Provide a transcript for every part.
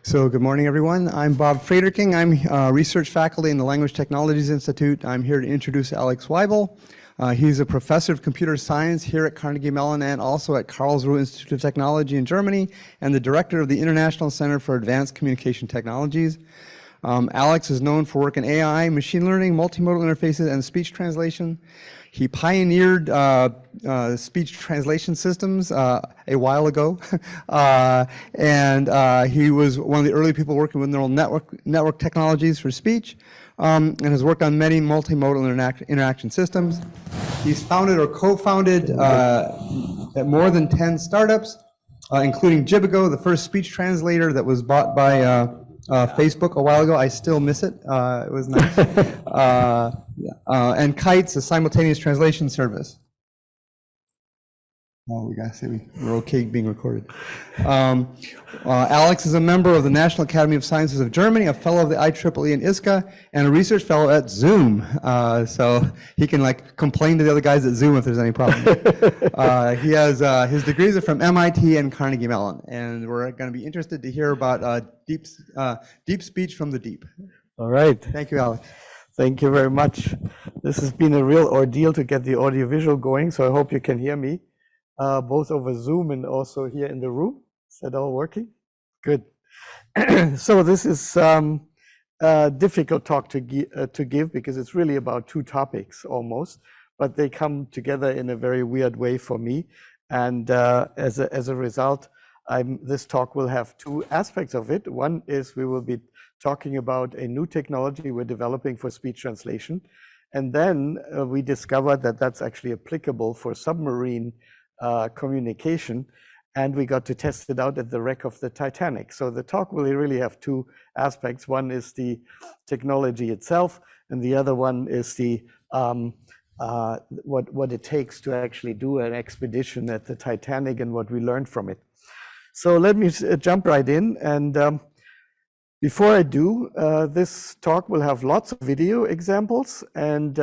So good morning, everyone. I'm Bob Frederking. I'm research faculty in the Language Technologies Institute. I'm here to introduce Alex Waibel. He's a professor of computer science here at Carnegie Mellon and also at Karlsruhe Institute of Technology in Germany, and the director of the International Center for Advanced Communication Technologies. Alex is known for work in AI, machine learning, multimodal interfaces, and speech translation. He pioneered speech translation systems a while ago, and he was one of the early people working with neural network technologies for speech, and has worked on many multimodal interaction systems. He's founded or co-founded more than 10 startups, including Jibigo, the first speech translator that was bought by Facebook a while ago. I still miss it. It was nice. And Kites, a simultaneous translation service. Oh, we gotta say we're okay being recorded. Alex is a member of the National Academy of Sciences of Germany, a fellow of the IEEE and ISCA, and a research fellow at Zoom. So he can like complain to the other guys at Zoom if there's any problem. He has his degrees are from MIT and Carnegie Mellon, and we're going to be interested to hear about deep speech from the deep. All right. Thank you, Alex. Thank you very much. This has been a real ordeal to get the audiovisual going, so I hope you can hear me, both over Zoom and also here in the room. Is that all working? Good. So this is a difficult talk to give because it's really about two topics almost, but they come together in a very weird way for me. And as a result, this talk will have two aspects of it. One is we will be talking about a new technology we're developing for speech translation. And then we discovered that that's actually applicable for submarine communication. And we got to test it out at the wreck of the Titanic. So the talk will really have two aspects. One is the technology itself, and the other one is the what it takes to actually do an expedition at the Titanic and what we learned from it. So let me jump right in. And before I do, this talk will have lots of video examples, and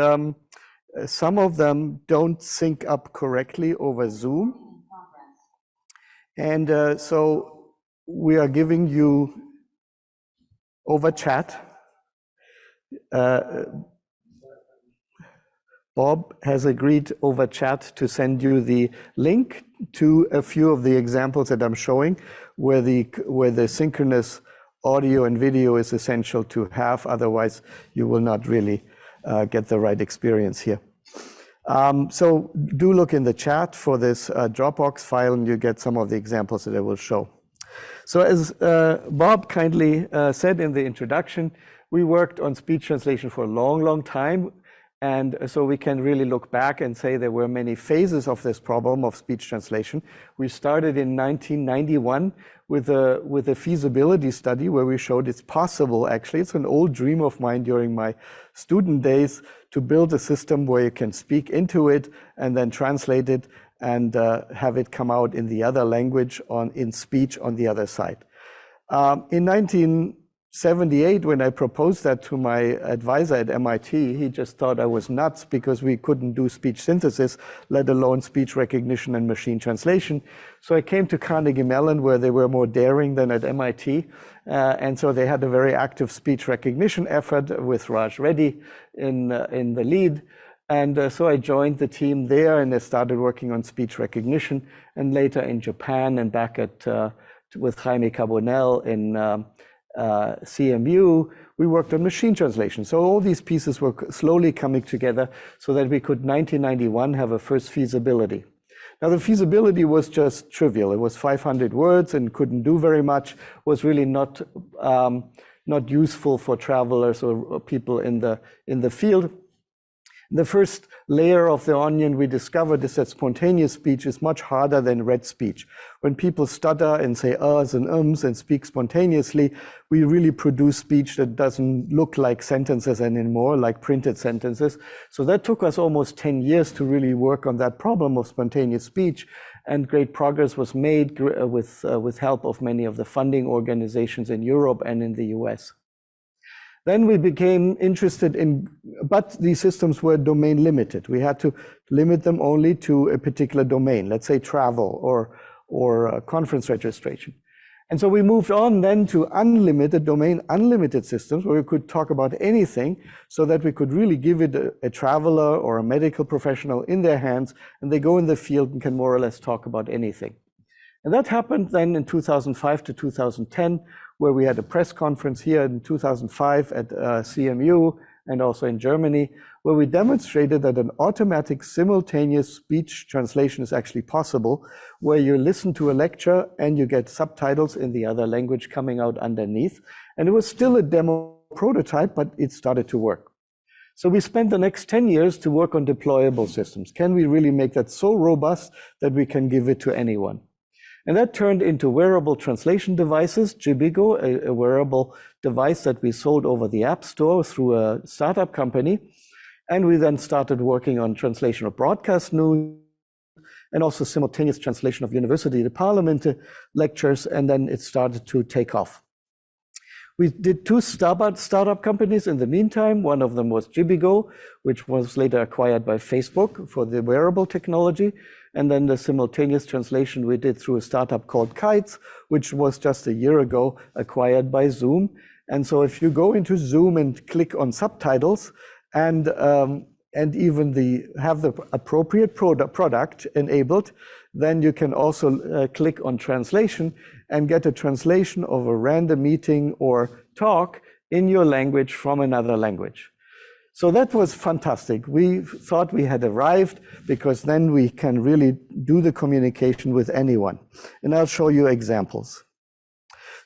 some of them don't sync up correctly over Zoom. And so we are giving you over chat. Bob has agreed over chat to send you the link to a few of the examples that I'm showing where the synchronous audio and video is essential to have, otherwise you will not really get the right experience here. So do look in the chat for this Dropbox file and you get some of the examples that I will show. So as Bob kindly said in the introduction, we worked on speech translation for a long, long time. And so we can really look back and say there were many phases of this problem of speech translation. We started in 1991 with a feasibility study where we showed it's possible, actually, it's an old dream of mine during my student days, to build a system where you can speak into it and then translate it and have it come out in the other language in speech on the other side. In 1978, when I proposed that to my advisor at MIT, he just thought I was nuts because we couldn't do speech synthesis, let alone speech recognition and machine translation. So I came to Carnegie Mellon, where they were more daring than at MIT. And so they had a very active speech recognition effort with Raj Reddy in the lead. And so I joined the team there and I started working on speech recognition, and later in Japan and back with Jaime Carbonell in CMU, we worked on machine translation. So all these pieces were slowly coming together so that we could, 1991, have a first feasibility. Now the feasibility was just trivial. It was 500 words and couldn't do very much, was really not useful for travelers or people in the field. The first layer of the onion we discovered is that spontaneous speech is much harder than read speech. When people stutter and say uhs and ums and speak spontaneously, we really produce speech that doesn't look like sentences anymore, like printed sentences. So that took us almost 10 years to really work on that problem of spontaneous speech, and great progress was made with help of many of the funding organizations in Europe and in the US. Then we became interested in, but these systems were domain limited. We had to limit them only to a particular domain, let's say travel or conference registration. And so we moved on then to unlimited domain, unlimited systems where we could talk about anything so that we could really give it a traveler or a medical professional in their hands, and they go in the field and can more or less talk about anything. And that happened then in 2005 to 2010, where we had a press conference here in 2005 at CMU and also in Germany, where we demonstrated that an automatic simultaneous speech translation is actually possible, where you listen to a lecture and you get subtitles in the other language coming out underneath. And it was still a demo prototype, but it started to work. So we spent the next 10 years to work on deployable systems. Can we really make that so robust that we can give it to anyone? And that turned into wearable translation devices, Jibigo, a wearable device that we sold over the App Store through a startup company. And we then started working on translation of broadcast news and also simultaneous translation of university to parliament lectures, and then it started to take off. We did two startup companies in the meantime. One of them was Jibigo, which was later acquired by Facebook for the wearable technology. And then the simultaneous translation we did through a startup called Kites, which was just a year ago acquired by Zoom. And so if you go into Zoom and click on subtitles and even have the appropriate product enabled, then you can also click on translation and get a translation of a random meeting or talk in your language from another language. So that was fantastic. We thought we had arrived because then we can really do the communication with anyone. And I'll show you examples.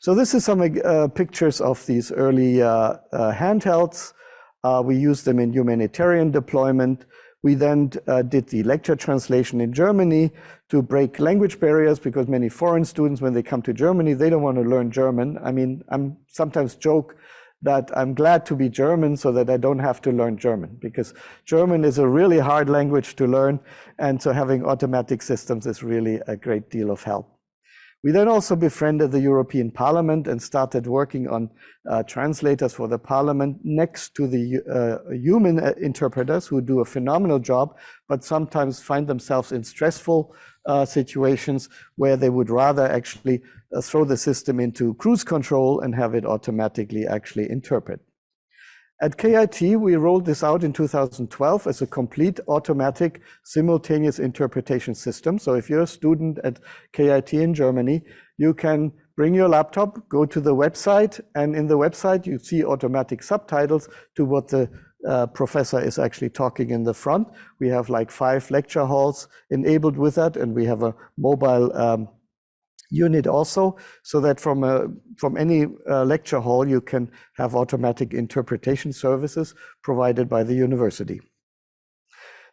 So this is some pictures of these early handhelds. We used them in humanitarian deployment. We then did the lecture translation in Germany to break language barriers, because many foreign students, when they come to Germany, they don't want to learn German. I mean, I'm sometimes joke that I'm glad to be German so that I don't have to learn German, because German is a really hard language to learn, and so having automatic systems is really a great deal of help. We then also befriended the European Parliament and started working on translators for the Parliament next to the human interpreters, who do a phenomenal job, but sometimes find themselves in stressful situations where they would rather actually throw the system into cruise control and have it automatically actually interpret. At KIT, we rolled this out in 2012 as a complete automatic simultaneous interpretation system. So if you're a student at KIT in Germany, you can bring your laptop, go to the website, and in the website you see automatic subtitles to what the professor is actually talking in the front. We have like 5 lecture halls enabled with that, and we have a mobile unit also, so that from any lecture hall you can have automatic interpretation services provided by the university.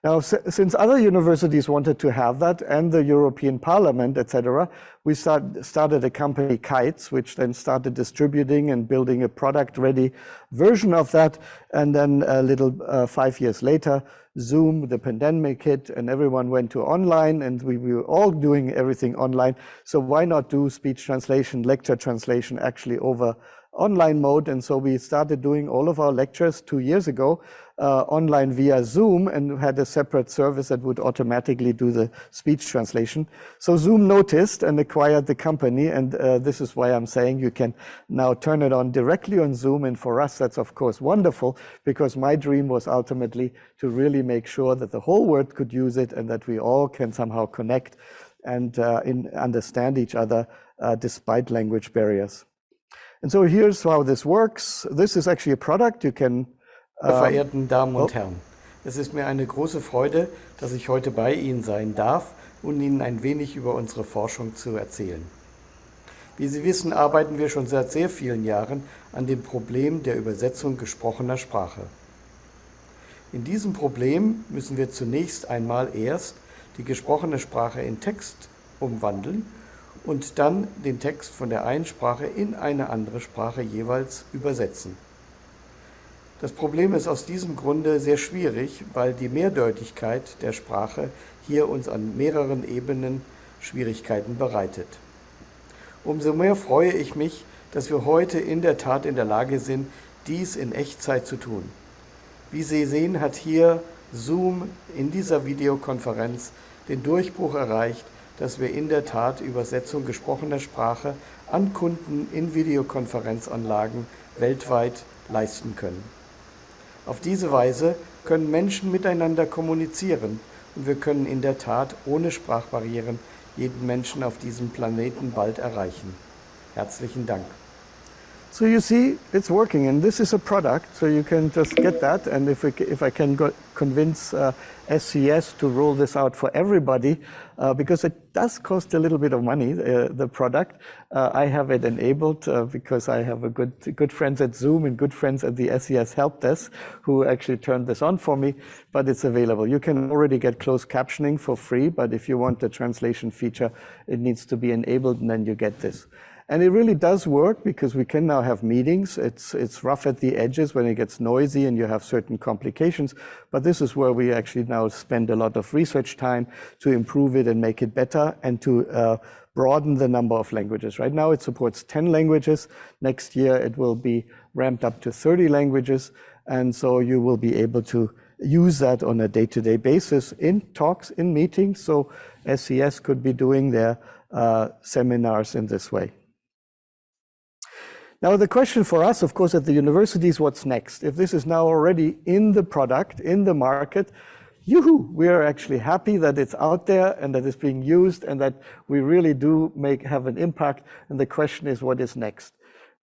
Now, since other universities wanted to have that, and the European Parliament, etc., we started a company, Kites, which then started distributing and building a product-ready version of that. And then a little 5 years later, Zoom, the pandemic hit, and everyone went to online, and we were all doing everything online. So why not do speech translation, lecture translation actually over online mode? And so we started doing all of our lectures 2 years ago online via Zoom, and had a separate service that would automatically do the speech translation. So Zoom noticed and acquired the company, and this is why I'm saying you can now turn it on directly on Zoom. And for us, that's of course wonderful, because my dream was ultimately to really make sure that the whole world could use it, and that we all can somehow connect and understand each other despite language barriers. And so here's how this works. This is actually a product you can. Verehrten Damen und Herren, es ist mir eine große Freude, dass ich heute bei Ihnen sein darf, um Ihnen ein wenig über unsere Forschung zu erzählen. Wie Sie wissen, arbeiten wir schon seit sehr vielen Jahren an dem Problem der Übersetzung gesprochener Sprache. In diesem Problem müssen wir zunächst einmal die gesprochene Sprache in Text umwandeln und dann den Text von der einen Sprache in eine andere Sprache jeweils übersetzen. Das Problem ist aus diesem Grunde sehr schwierig, weil die Mehrdeutigkeit der Sprache hier uns an mehreren Ebenen Schwierigkeiten bereitet. Umso mehr freue ich mich, dass wir heute in der Tat in der Lage sind, dies in Echtzeit zu tun. Wie Sie sehen, hat hier Zoom in dieser Videokonferenz den Durchbruch erreicht, dass wir in der Tat Übersetzung gesprochener Sprache an Kunden in Videokonferenzanlagen weltweit leisten können. Auf diese Weise können Menschen miteinander kommunizieren und wir können in der Tat ohne Sprachbarrieren jeden Menschen auf diesem Planeten bald erreichen. Herzlichen Dank. So you see, it's working, and this is a product, so you can just get that. And if I can convince SCS to roll this out for everybody, because it does cost a little bit of money, the product, I have it enabled because I have a good friends at Zoom and good friends at the SCS help desk who actually turned this on for me. But it's available. You can already get closed captioning for free, but if you want the translation feature, it needs to be enabled, and then you get this. And it really does work because we can now have meetings. It's rough at the edges when it gets noisy and you have certain complications. But this is where we actually now spend a lot of research time to improve it and make it better and to broaden the number of languages. Right now it supports 10 languages. Next year it will be ramped up to 30 languages. And so you will be able to use that on a day-to-day basis in talks, in meetings. So SCS could be doing their seminars in this way. Now, the question for us, of course, at the university is what's next? If this is now already in the product, in the market, yoo-hoo, we are actually happy that it's out there and that it's being used and that we really do have an impact. And the question is, what is next?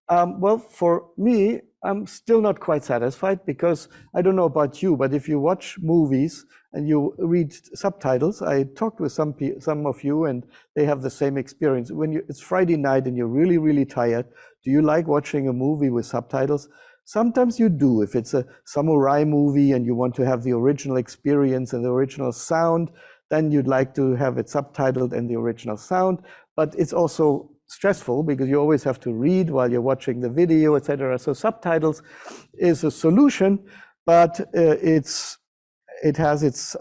Well, for me, I'm still not quite satisfied because I don't know about you, but if you watch movies and you read subtitles, I talked with some of you and they have the same experience. When it's Friday night and you're really, really tired, do you like watching a movie with subtitles? Sometimes you do. If it's a samurai movie and you want to have the original experience and the original sound, then you'd like to have it subtitled and the original sound. But it's also stressful because you always have to read while you're watching the video, etc. So subtitles is a solution, but it has its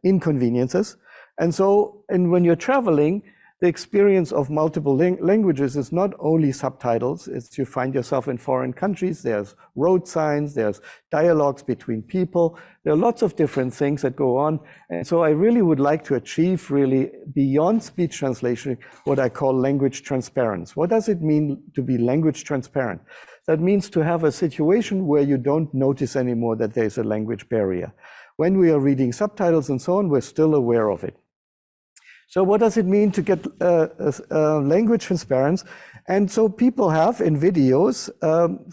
inconveniences. And when you're traveling, the experience of multiple languages is not only subtitles. It's you find yourself in foreign countries, there's road signs, there's dialogues between people. There are lots of different things that go on. And so I really would like to achieve really beyond speech translation, what I call language transparency. What does it mean to be language transparent? That means to have a situation where you don't notice anymore that there's a language barrier. When we are reading subtitles and so on, we're still aware of it. So what does it mean to get language transparency? And so people have in videos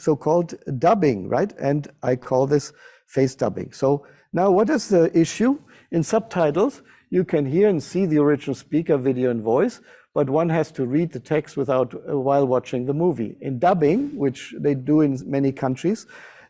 so-called dubbing, right? And I call this face dubbing. So now what is the issue? In subtitles, you can hear and see the original speaker, video and voice, but one has to read the text while watching the movie. In dubbing, which they do in many countries,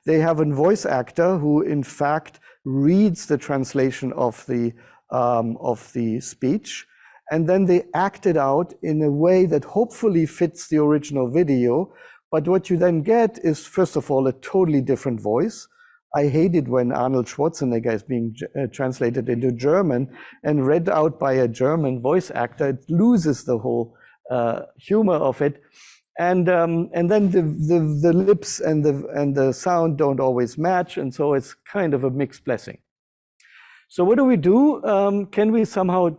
they have a voice actor who in fact reads the translation of the speech, and then they act it out in a way that hopefully fits the original video. But what you then get is, first of all, a totally different voice. I hate it when Arnold Schwarzenegger is being translated into German and read out by a German voice actor. It loses the whole humor of it. And then the lips and the sound don't always match, and so it's kind of a mixed blessing. So what do we do? Can we somehow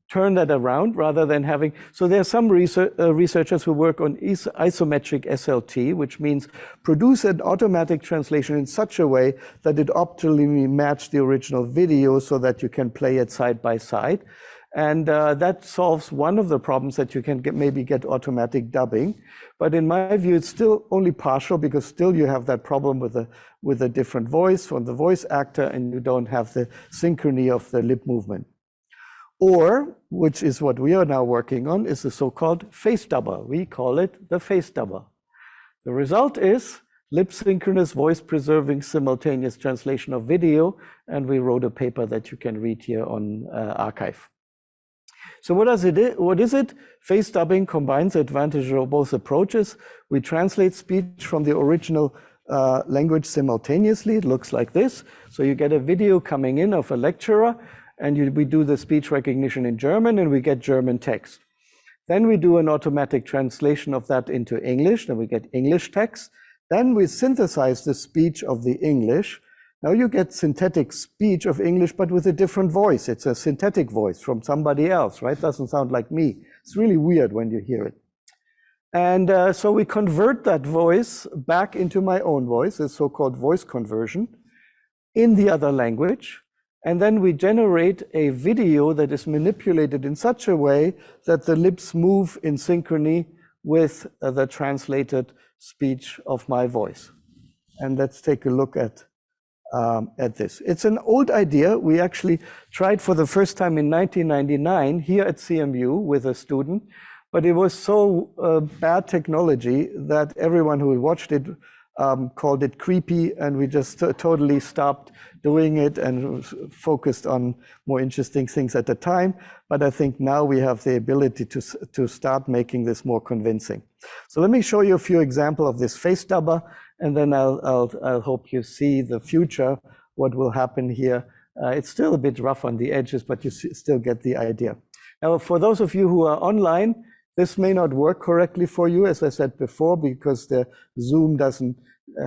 turn that around rather than having, so there are some researchers who work on isometric SLT, which means produce an automatic translation in such a way that it optimally matches the original video so that you can play it side by side. And that solves one of the problems that you can maybe get automatic dubbing. But in my view, it's still only partial because still you have that problem with a different voice from the voice actor and you don't have the synchrony of the lip movement. Or, which is what we are now working on, is the so-called face dubber. We call it the face dubber. The result is lip synchronous voice preserving simultaneous translation of video. And we wrote a paper that you can read here on arXiv. So what is it? Face dubbing combines the advantages of both approaches. We translate speech from the original language simultaneously. It looks like this. So you get a video coming in of a lecturer, and we do the speech recognition in German, and we get German text. Then we do an automatic translation of that into English, and we get English text. Then we synthesize the speech of the English, Now you get synthetic speech of English, but with a different voice. It's a synthetic voice from somebody else, right? Doesn't sound like me. It's really weird when you hear it. And so we convert that voice back into my own voice, a so-called voice conversion, in the other language. And then we generate a video that is manipulated in such a way that the lips move in synchrony with the translated speech of my voice. And let's take a look at this. It's an old idea. We actually tried for the first time in 1999 here at CMU with a student, but it was so bad technology that everyone who watched it called it creepy, and we just totally stopped doing it and focused on more interesting things at the time. But I think now we have the ability to start making this more convincing. So let me show you a few examples of this face dubber, and then I'll hope you see the future, what will happen here. It's still a bit rough on the edges, but you still get the idea. Now, for those of you who are online, this may not work correctly for you, as I said before, because the Zoom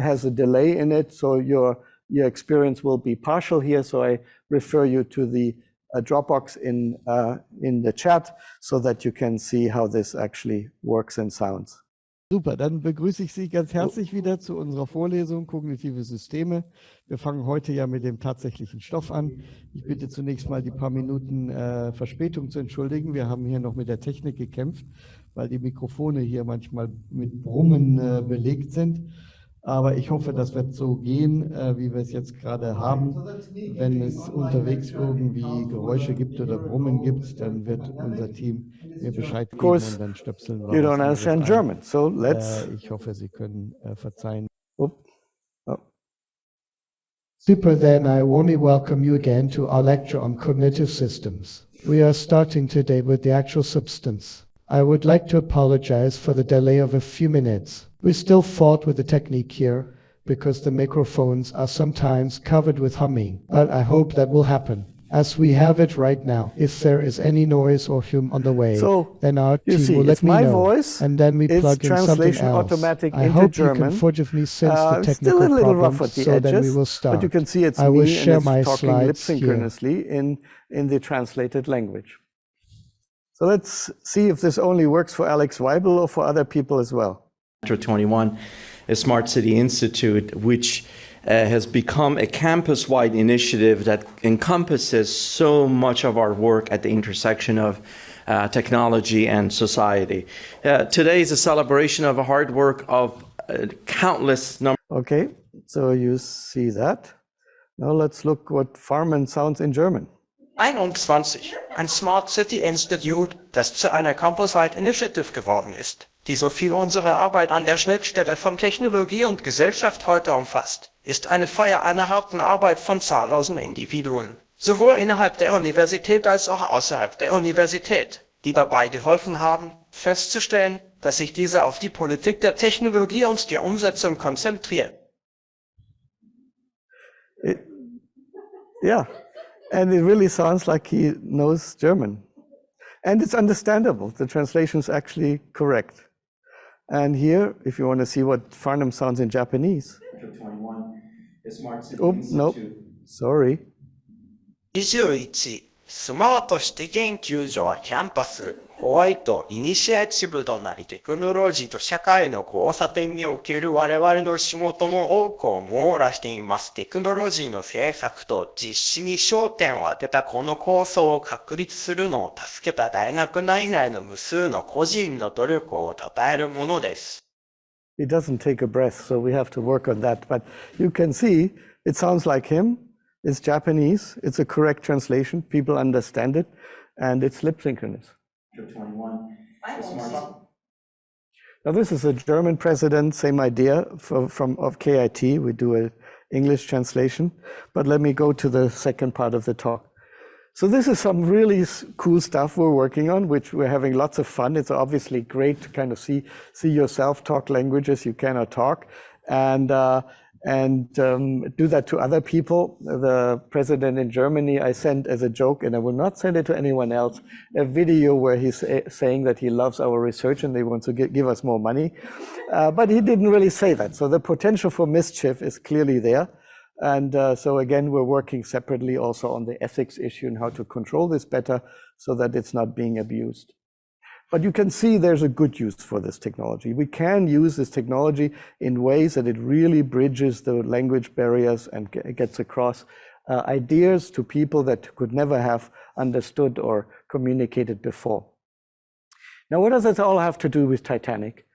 has a delay in it, so your experience will be partial here. So I refer you to the Dropbox in the chat, so that you can see how this actually works and sounds. Super, dann begrüße ich Sie ganz herzlich wieder zu unserer Vorlesung Kognitive Systeme. Wir fangen heute ja mit dem tatsächlichen Stoff an. Ich bitte zunächst mal die paar Minuten Verspätung zu entschuldigen. Wir haben hier noch mit der Technik gekämpft, weil die Mikrofone hier manchmal mit Brummen belegt sind. Aber ich hoffe, das wird so gehen, wie wir es jetzt gerade haben. Wenn es unterwegs irgendwie Geräusche gibt oder Brummen gibt, dann wird unser Team mir Bescheid geben und dann stöpseln wir. You don't understand German, so let's. Ich hoffe, Sie können verzeihen. Oh. Super, then I warmly welcome you again to our lecture on cognitive systems. We are starting today with the actual substance. I would like to apologize for the delay of a few minutes. We still fought with the technique here because the microphones are sometimes covered with humming, but I hope that will happen. As we have it right now, if there is any noise or hum on the way, then our team will let me know, voice, and then we plug in something else. Automatic I into hope German. You can forgive me since the technical still a little rough problems, at the so edges, then we will start. But you can see it's I will me share and my it's talking lip slides synchronously in the translated language. So let's see if this only works for Alex Waibel or for other people as well. 21, a Smart City Institute, which has become a campus-wide initiative that encompasses so much of our work at the intersection of technology and society. Today is a celebration of a hard work of countless numbers. Okay, so you see that. Now let's look what Farman sounds in German. 21, ein Smart City Institute, das zu einer Campus-wide Initiative geworden ist, die so viel unserer Arbeit an der Schnittstelle von Technologie und Gesellschaft heute umfasst, ist eine Feier einer harten Arbeit von zahllosen Individuen, sowohl innerhalb der Universität als auch außerhalb der Universität, die dabei geholfen haben, festzustellen, dass sich diese auf die Politik der Technologie und die Umsetzung konzentriert. Yeah. And it really sounds like he knows German. And it's understandable. The translation is actually correct. And here, if you want to see what Farnham sounds in Japanese. 21, a Smart City Oh, Institute. no, sorry. 21、スマートシティ研究所はキャンパス、ホワイト、イニシアチブとなりテクノロジーと社会の交差点における我々の仕事の多くを網羅しています。テクノロジーの制作と実施に焦点を当てたこの構想を確立するのを助けた大学内外の無数の個人の努力を称えるものです。He doesn't take a breath, so we have to work on that. But you can see, it sounds like him. It's Japanese. It's a correct translation. People understand it. And it's lip synchronous. 21, a Smart. Now, this is a German president, same idea of KIT. We do an English translation. But let me go to the second part of the talk. So this is some really cool stuff we're working on, which we're having lots of fun. It's obviously great to kind of see yourself talk languages you cannot talk, and do that to other people. The president in Germany, I sent as a joke, and I will not send it to anyone else, a video where he's saying that he loves our research and they want to give us more money. But he didn't really say that. So the potential for mischief is clearly there. And so again, we're working separately also on the ethics issue and how to control this better so that it's not being abused. But you can see there's a good use for this technology. We can use this technology in ways that it really bridges the language barriers and gets across ideas to people that could never have understood or communicated before. Now, what does this all have to do with Titanic?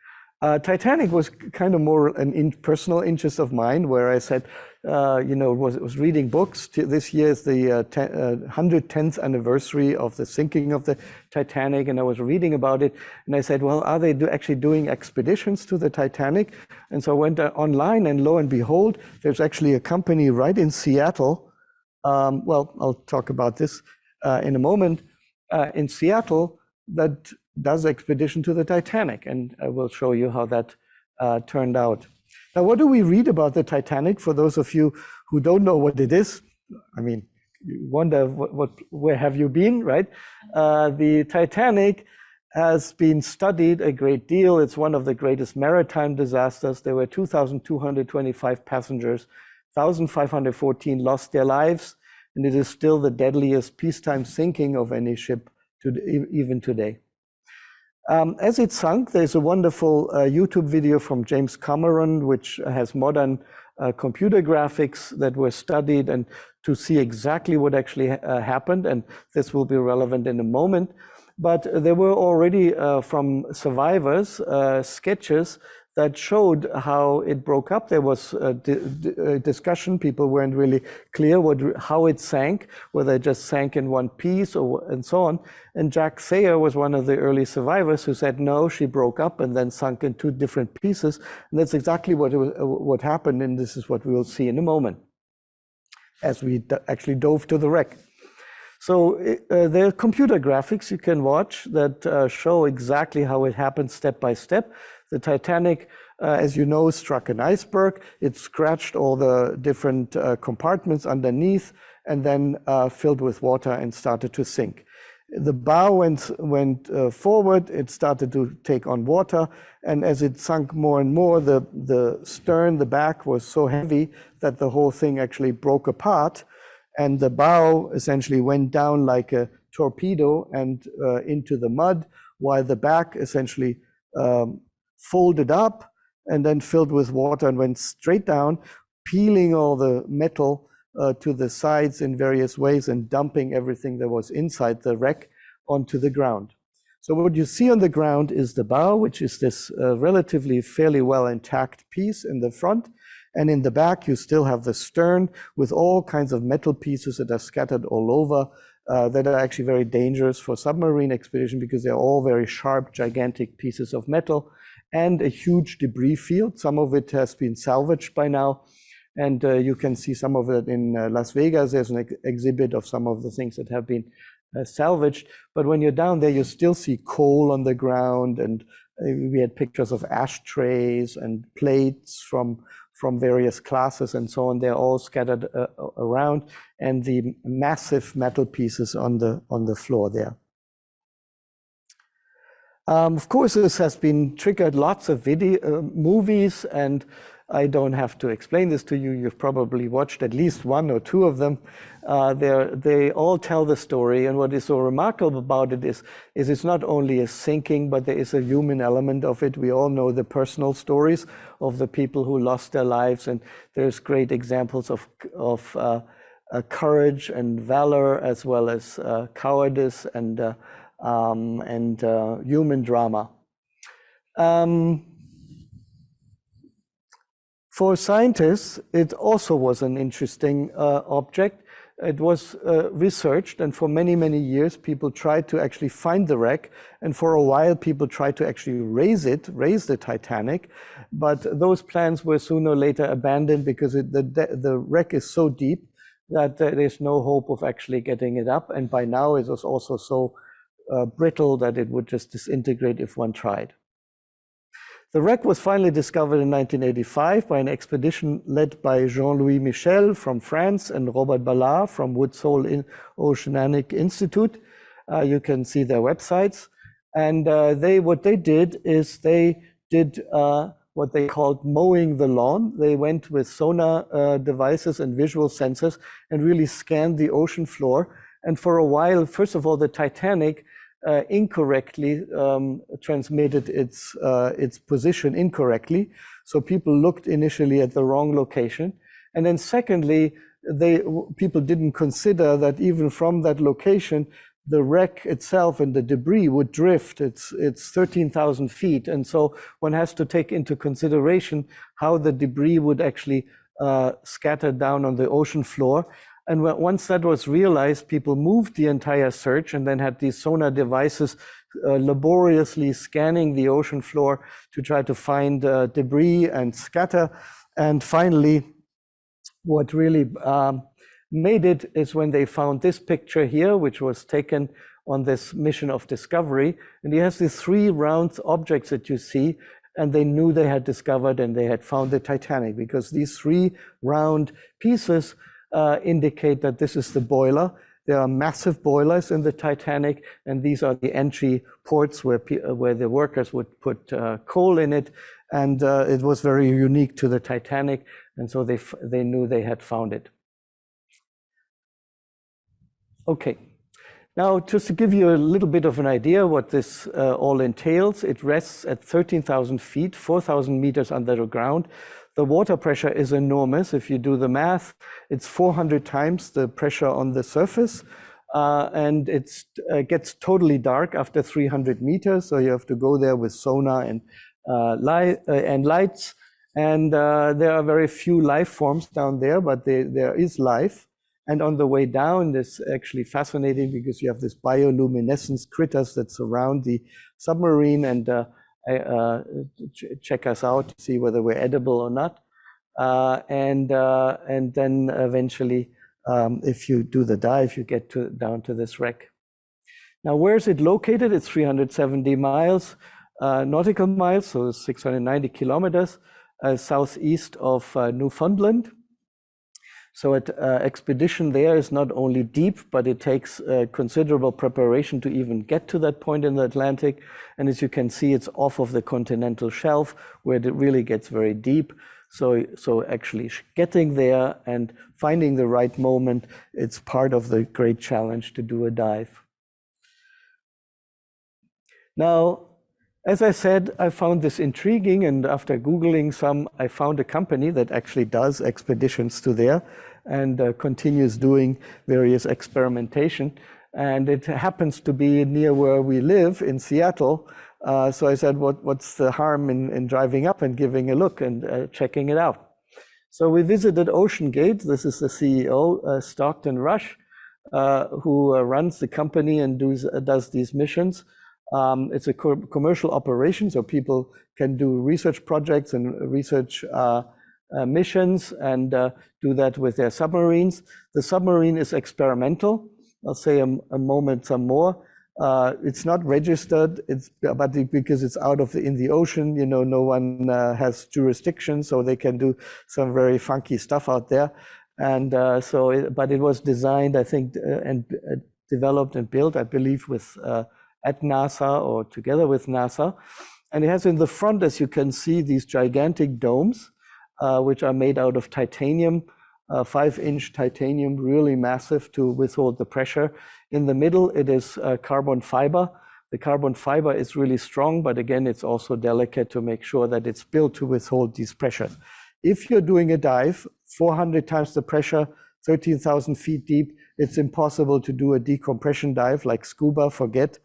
Titanic was kind of more an personal interest of mine, where I said, was reading books. This year is the 110th anniversary of the sinking of the Titanic, and I was reading about it, and I said, well, are they actually doing expeditions to the Titanic? And so I went online, and lo and behold, there's actually a company right in Seattle. Well, I'll talk about this in a moment. In Seattle, that does expedition to the Titanic, and I will show you how that turned out. Now, what do we read about the Titanic? For those of you who don't know what it is, I mean, you wonder where have you been, right? The Titanic has been studied a great deal. It's one of the greatest maritime disasters. There were 2,225 passengers, 1,514 lost their lives, and it is still the deadliest peacetime sinking of any ship even today. As it sunk, there's a wonderful YouTube video from James Cameron, which has modern computer graphics that were studied and to see exactly what actually happened, and this will be relevant in a moment. But there were already from survivors sketches that showed how it broke up. There was a discussion. People weren't really clear how it sank, whether it just sank in one piece and so on. And Jack Thayer was one of the early survivors who said, no, she broke up and then sunk in two different pieces. And that's exactly what happened, and this is what we will see in a moment as we actually dove to the wreck. So there are computer graphics you can watch that show exactly how it happened step by step. The Titanic, as you know, struck an iceberg. It scratched all the different compartments underneath and then filled with water and started to sink. The bow went forward, it started to take on water, and as it sunk more and more, the stern, the back was so heavy that the whole thing actually broke apart, and the bow essentially went down like a torpedo and into the mud, while the back essentially folded up and then filled with water and went straight down, peeling all the metal to the sides in various ways and dumping everything that was inside the wreck onto the ground. So what you see on the ground is the bow, which is this relatively fairly well intact piece in the front. And in the back, you still have the stern with all kinds of metal pieces that are scattered all over that are actually very dangerous for submarine expedition because they're all very sharp, gigantic pieces of metal and a huge debris field. Some of it has been salvaged by now. And you can see some of it in Las Vegas. There's an exhibit of some of the things that have been salvaged. But when you're down there, you still see coal on the ground. And we had pictures of ashtrays and plates from various classes and so on. They're all scattered around, and the massive metal pieces on the floor there. Of course, this has been triggered lots of movies, and I don't have to explain this to you. You've probably watched at least one or two of them. They all tell the story, and what is so remarkable about it is it's not only a sinking, but there is a human element of it. We all know the personal stories of the people who lost their lives, and there's great examples of courage and valor, as well as cowardice and human drama. For scientists, it also was an interesting object. It was researched, and for many, many years, people tried to actually find the wreck. And for a while, people tried to actually raise the Titanic. But those plans were sooner or later abandoned because the wreck is so deep that there's no hope of actually getting it up. And by now, it was also so brittle that it would just disintegrate if one tried. The wreck was finally discovered in 1985 by an expedition led by Jean-Louis Michel from France and Robert Ballard from Woods Hole Oceanic Institute. You can see their websites. And what they did is they did what they called mowing the lawn. They went with sonar devices and visual sensors and really scanned the ocean floor. And for a while, first of all, the Titanic incorrectly transmitted its position incorrectly. So people looked initially at the wrong location. And then secondly, people didn't consider that even from that location, the wreck itself and the debris would drift. It's 13,000 feet. And so one has to take into consideration how the debris would actually scatter down on the ocean floor. And once that was realized, people moved the entire search and then had these sonar devices laboriously scanning the ocean floor to try to find debris and scatter. And finally, what really made it is when they found this picture here, which was taken on this mission of discovery. And he has these 3 round objects that you see, and they knew they had discovered and they had found the Titanic, because these 3 round pieces indicate that this is the boiler. There are massive boilers in the Titanic, and these are the entry ports where the workers would put coal in it. And it was very unique to the Titanic, and so they knew they had found it. Okay, now just to give you a little bit of an idea what this all entails, it rests at 13,000 feet, 4,000 meters under the ground. The water pressure is enormous. If you do the math, it's 400 times the pressure on the surface. And it gets totally dark after 300 meters. So you have to go there with sonar and lights. And there are very few life forms down there, but there is life. And on the way down, it's actually fascinating because you have this bioluminescence critters that surround the submarine and check us out to see whether we're edible or not. And then eventually, if you do the dive, you get down to this wreck. Now, where is it located? It's 370 miles, nautical miles, so 690 kilometers southeast of Newfoundland. So expedition there is not only deep, but it takes considerable preparation to even get to that point in the Atlantic. And as you can see, it's off of the continental shelf where it really gets very deep. So actually getting there and finding the right moment, it's part of the great challenge to do a dive. Now, as I said, I found this intriguing, and after Googling some, I found a company that actually does expeditions to there and continues doing various experimentation. And it happens to be near where we live in Seattle. So I said, what's the harm in driving up and giving a look and checking it out? So we visited Ocean Gate. This is the CEO, Stockton Rush, who runs the company and does these missions. It's a commercial operation, so people can do research projects and research missions and do that with their submarines. The submarine is experimental. I'll say a moment some more. It's not registered, but because it's out in the ocean, you know, no one has jurisdiction, so they can do some very funky stuff out there. And but it was designed, I think, and developed and built, I believe, with at NASA or together with NASA. And it has in the front, as you can see, these gigantic domes, which are made out of titanium, 5-inch titanium, really massive to withhold the pressure. In the middle, it is carbon fiber. The carbon fiber is really strong, but again, it's also delicate to make sure that it's built to withhold these pressures. If you're doing a dive, 400 times the pressure, 13,000 feet deep, it's impossible to do a decompression dive like scuba, forget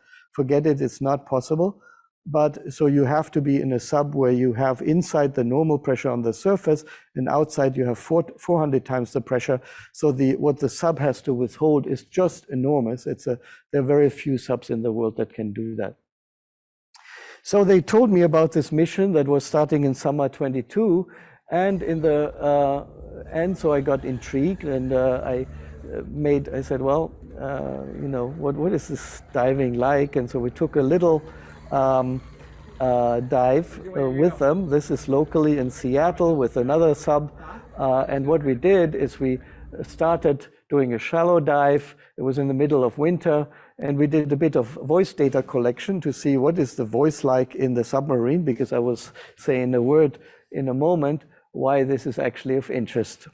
it, it's not possible. But so you have to be in a sub where you have inside the normal pressure on the surface and outside you have 400 times the pressure. So what the sub has to withhold is just enormous. There are very few subs in the world that can do that. So they told me about this mission that was starting in summer 22, and so I got intrigued, and I said, well, you know, what is this diving like? And so we took a little dive with them. This is locally in Seattle with another sub. And what we did is we started doing a shallow dive. It was in the middle of winter, And we did a bit of voice data collection to see what is the voice like in the submarine, because I will say in a word in a moment why this is actually of interest.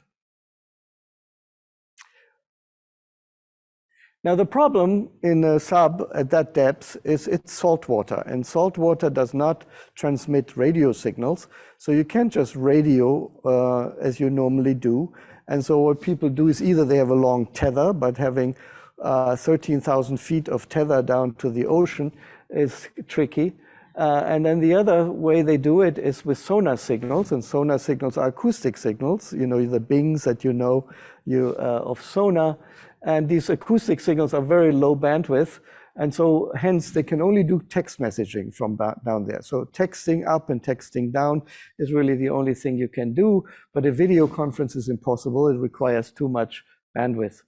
Now, the problem in a sub at that depth is it's salt water, and salt water does not transmit radio signals. So you can't just radio as you normally do. And so what people do is either they have a long tether, but having 13,000 feet of tether down to the ocean is tricky. And then the other way they do it is with sonar signals, and sonar signals are acoustic signals, you know, the bings that you know of sonar. And these acoustic signals are very low bandwidth, and so hence they can only do text messaging from down there. So texting up and texting down is really the only thing you can do, but a video conference is impossible. It requires too much bandwidth.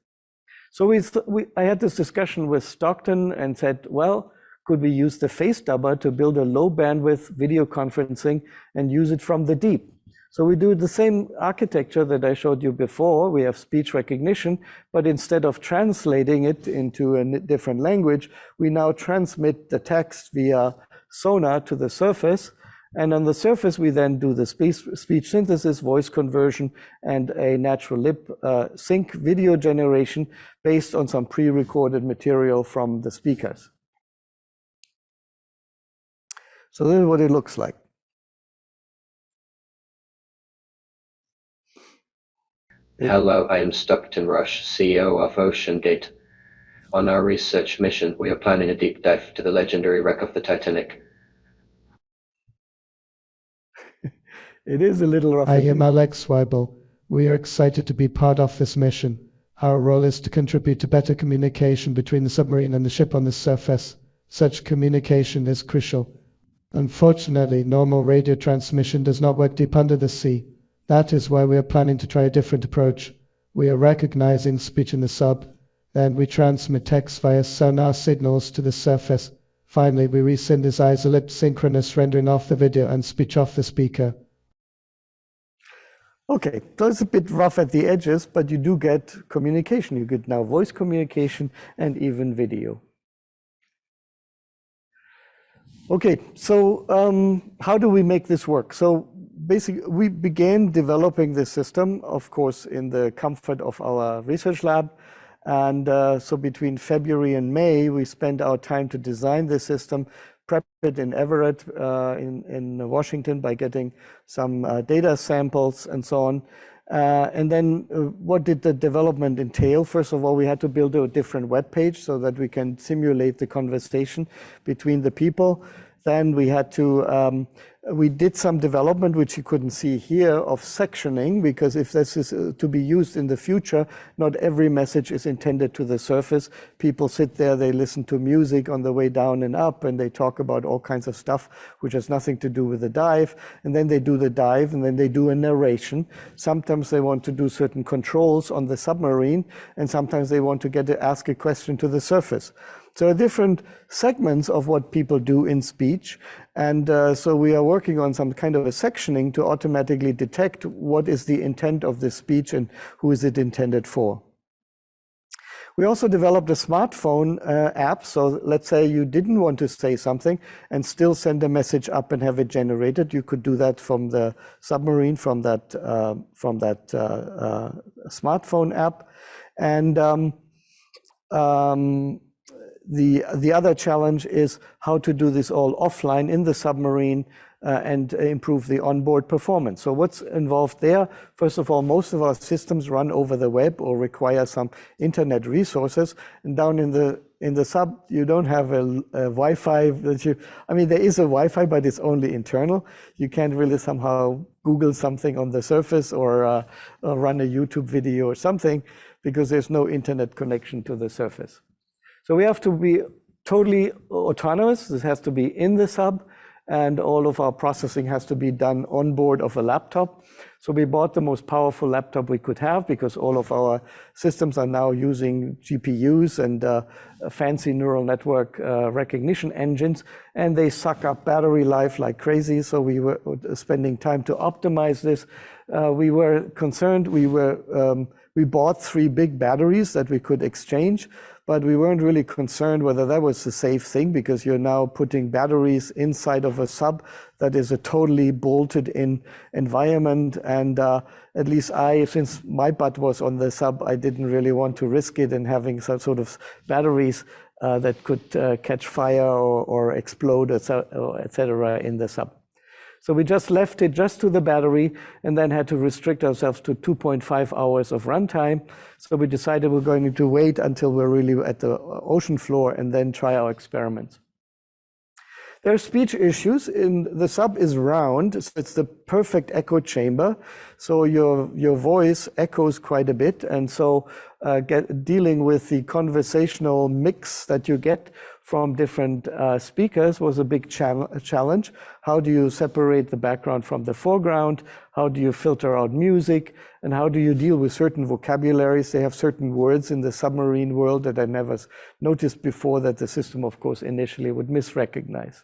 So I had this discussion with Stockton and said, well, could we use the face dubber to build a low bandwidth video conferencing and use it from the deep? So we do the same architecture that I showed you before. We have speech recognition, but instead of translating it into a different language, we now transmit the text via sonar to the surface. And on the surface, we then do the speech synthesis, voice conversion, and a natural lip sync video generation based on some pre-recorded material from the speakers. So this is what it looks like. Hello, I am Stockton Rush, CEO of OceanGate. On our research mission, we are planning a deep dive to the legendary wreck of the Titanic. It is a little rough. I am Alex Waibel. We are excited to be part of this mission. Our role is to contribute to better communication between the submarine and the ship on the surface. Such communication is crucial. Unfortunately, normal radio transmission does not work deep under the sea. That is why we are planning to try a different approach. We are recognizing speech in the sub, then we transmit text via sonar signals to the surface. Finally, we resynthesize a lip synchronous rendering of the video and speech of the speaker. Okay, so it's a bit rough at the edges, but you do get communication. You get now voice communication and even video. Okay, so how do we make this work? So basically, we began developing this system, of course, in the comfort of our research lab. And so between February and May, we spent our time to design the system, prep it in Everett in Washington by getting some data samples and so on. And then what did the development entail? First of all, we had to build a different web page so that we can simulate the conversation between the people. Then we had to, we did some development, which you couldn't see here, of sectioning, because if this is to be used in the future, not every message is intended to the surface. People sit there, they listen to music on the way down and up, and they talk about all kinds of stuff, which has nothing to do with the dive. And then they do the dive, and then they do a narration. Sometimes they want to do certain controls on the submarine, and sometimes they want to ask a question to the surface. So different segments of what people do in speech. And so we are working on some kind of a sectioning to automatically detect what is the intent of this speech and who is it intended for. We also developed a smartphone app. So let's say you didn't want to say something and still send a message up and have it generated. You could do that from the submarine, from that smartphone app. And the other challenge is how to do this all offline in the submarine and improve the onboard performance. So what's involved there? First of all, most of our systems run over the web or require some internet resources. And down in the sub, you don't have a Wi-Fi that I mean, there is a Wi-Fi, but it's only internal. You can't really somehow Google something on the surface or run a YouTube video or something because there's no internet connection to the surface. So we have to be totally autonomous. This has to be in the sub, and all of our processing has to be done on board of a laptop. So we bought the most powerful laptop we could have because all of our systems are now using GPUs and fancy neural network recognition engines, and they suck up battery life like crazy. So we were spending time to optimize this. We were concerned. We bought 3 big batteries that we could exchange. but we weren't really concerned whether that was a safe thing, because you're now putting batteries inside of a sub that is a totally bolted in environment. And at least since my butt was on the sub, I didn't really want to risk it and having some sort of batteries that could catch fire or explode, etc. in the sub. So we just left it just to the battery and then had to restrict ourselves to 2.5 hours of runtime. So we decided we're going to wait until we're really at the ocean floor and then try our experiments. There are speech issues. The sub is round, so it's the perfect echo chamber. So your voice echoes quite a bit. And so dealing with the conversational mix that you get from different speakers was a big challenge. How do you separate the background from the foreground? How do you filter out music? And how do you deal with certain vocabularies? They have certain words in the submarine world that I never noticed before that the system, of course, initially would misrecognize.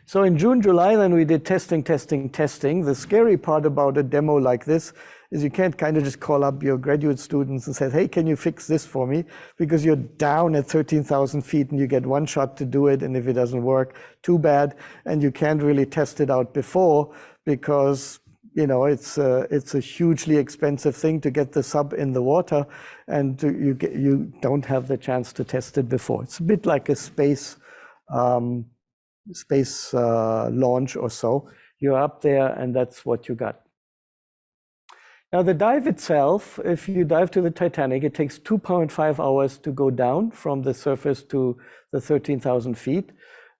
So in June, July, then we did testing. The scary part about a demo like this is you can't kind of just call up your graduate students and say, hey, can you fix this for me? Because you're down at 13,000 feet and you get one shot to do it. And if it doesn't work, too bad. And you can't really test it out before because it's a hugely expensive thing to get the sub in the water, and you don't have the chance to test it before. It's a bit like a space launch or so. You're up there and that's what you got. Now the dive itself, if you dive to the Titanic, it takes 2.5 hours to go down from the surface to the 13,000 feet.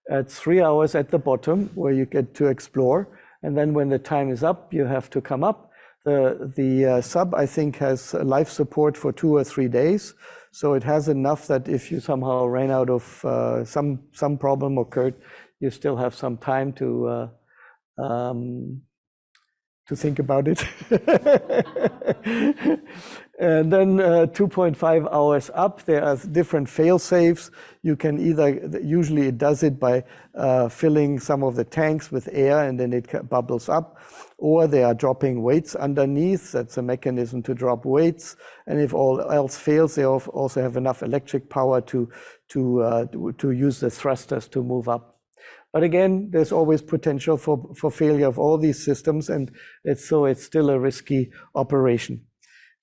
It's 3 hours at the bottom where you get to explore. And then when the time is up, you have to come up. The sub, I think, has life support for 2 or 3 days. So it has enough that if you somehow ran out of some problem occurred, you still have some time to think about it. And then 2.5 hours up, there are different fail safes. You can usually it does it by filling some of the tanks with air and then it bubbles up, or they are dropping weights underneath. That's a mechanism to drop weights. And if all else fails, they also have enough electric power to use the thrusters to move up. But again, there's always potential for failure of all these systems, and it's still a risky operation.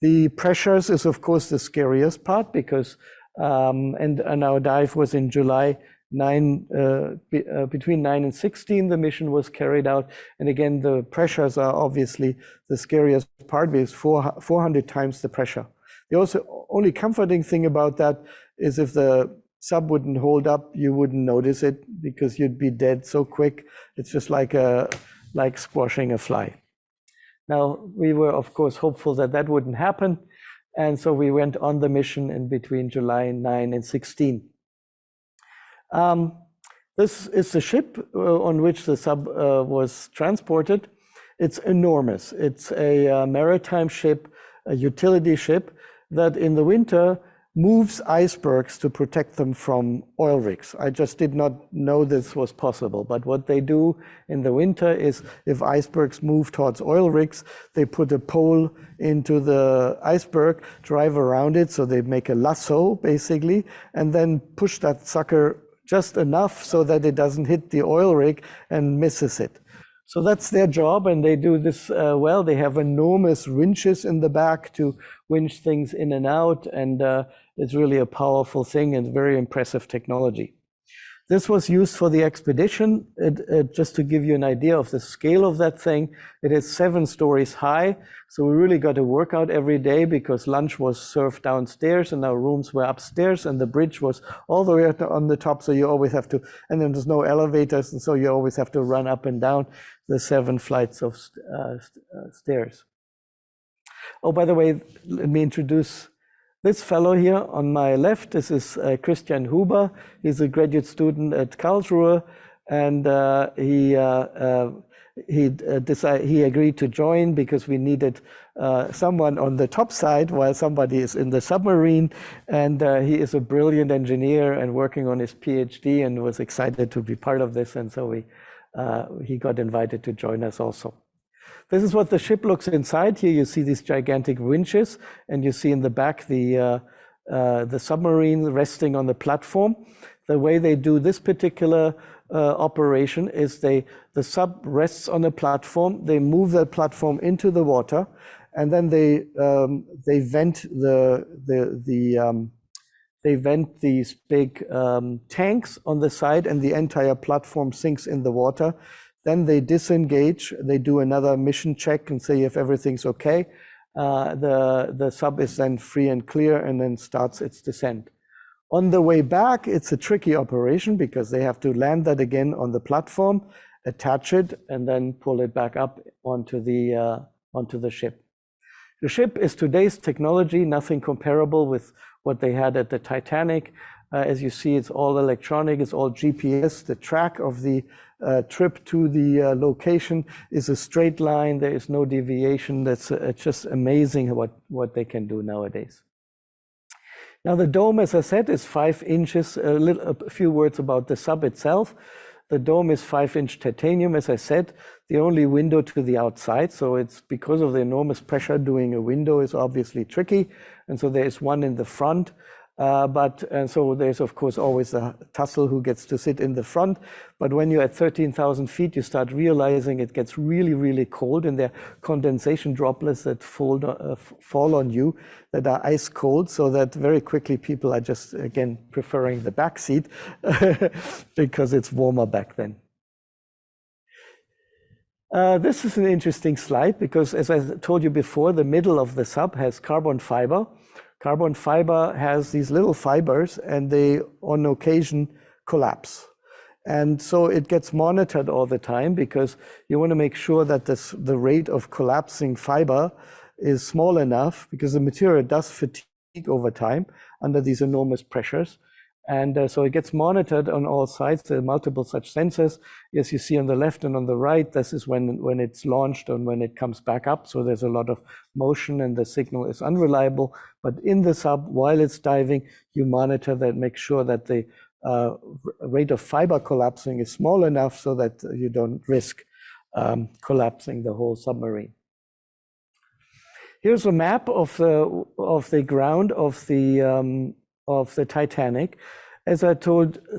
The pressures is, of course, the scariest part because, and our dive was in July, between 9 and 16, the mission was carried out. And again, the pressures are obviously the scariest part because 400 times the pressure. The only comforting thing about that is if the sub wouldn't hold up, you wouldn't notice it because you'd be dead so quick. It's just like squashing a fly. Now, we were, of course, hopeful that that wouldn't happen. And so we went on the mission in between July 9 and 16. This is the ship on which the sub was transported. It's enormous. It's a maritime ship, a utility ship that in the winter moves icebergs to protect them from oil rigs. I just did not know this was possible, but what they do in the winter is if icebergs move towards oil rigs, they put a pole into the iceberg, drive around it, so they make a lasso basically, and then push that sucker just enough so that it doesn't hit the oil rig and misses it. So that's their job, and they do this well. They have enormous winches in the back to winch things in and out, and it's really a powerful thing and very impressive technology. This was used for the expedition. Just to give you an idea of the scale of that thing, it is 7 stories high. So we really got to work out every day because lunch was served downstairs and our rooms were upstairs and the bridge was all the way on the top. So you always have to, and then there's no elevators. And so you always have to run up and down the 7 flights of stairs. Oh, by the way, let me introduce this fellow here on my left. This is Christian Huber. He's a graduate student at Karlsruhe, and he agreed to join because we needed someone on the top side while somebody is in the submarine. And he is a brilliant engineer and working on his PhD and was excited to be part of this. And so he got invited to join us also. This is what the ship looks inside. Here you see these gigantic winches, and you see in the back the the submarine resting on the platform. The way they do this particular operation is the sub rests on a platform, they move that platform into the water, and then they vent these big tanks on the side, and the entire platform sinks in the water. Then they disengage, they do another mission check and say if everything's okay. The sub is then free and clear and then starts its descent. On the way back, it's a tricky operation because they have to land that again on the platform, attach it, and then pull it back up onto the ship. The ship is today's technology, nothing comparable with what they had at the Titanic. As you see, it's all electronic, it's all GPS. The track of the trip to the location is a straight line. There is no deviation. It's just amazing what they can do nowadays. Now the dome, as I said, is 5 inches. A few words about the sub itself. The dome is 5-inch titanium, as I said, the only window to the outside. So it's because of the enormous pressure, doing a window is obviously tricky. And so there is one in the front. And so there's, of course, always a tussle who gets to sit in the front. But when you're at 13,000 feet, you start realizing it gets really, really cold, and there are condensation droplets that fall on you that are ice cold, so that very quickly people are just, again, preferring the back seat because it's warmer back then. This is an interesting slide because, as I told you before, the middle of the sub has carbon fiber. Carbon fiber has these little fibers, and they, on occasion, collapse. And so it gets monitored all the time because you want to make sure that the rate of collapsing fiber is small enough, because the material does fatigue over time under these enormous pressures. And so it gets monitored on all sides. There are multiple such sensors. As you see on the left and on the right, this is when it's launched and when it comes back up. So there's a lot of motion and the signal is unreliable. But in the sub, while it's diving, you monitor that, make sure that the rate of fiber collapsing is small enough so that you don't risk collapsing the whole submarine. Here's a map of the ground of the Titanic. As I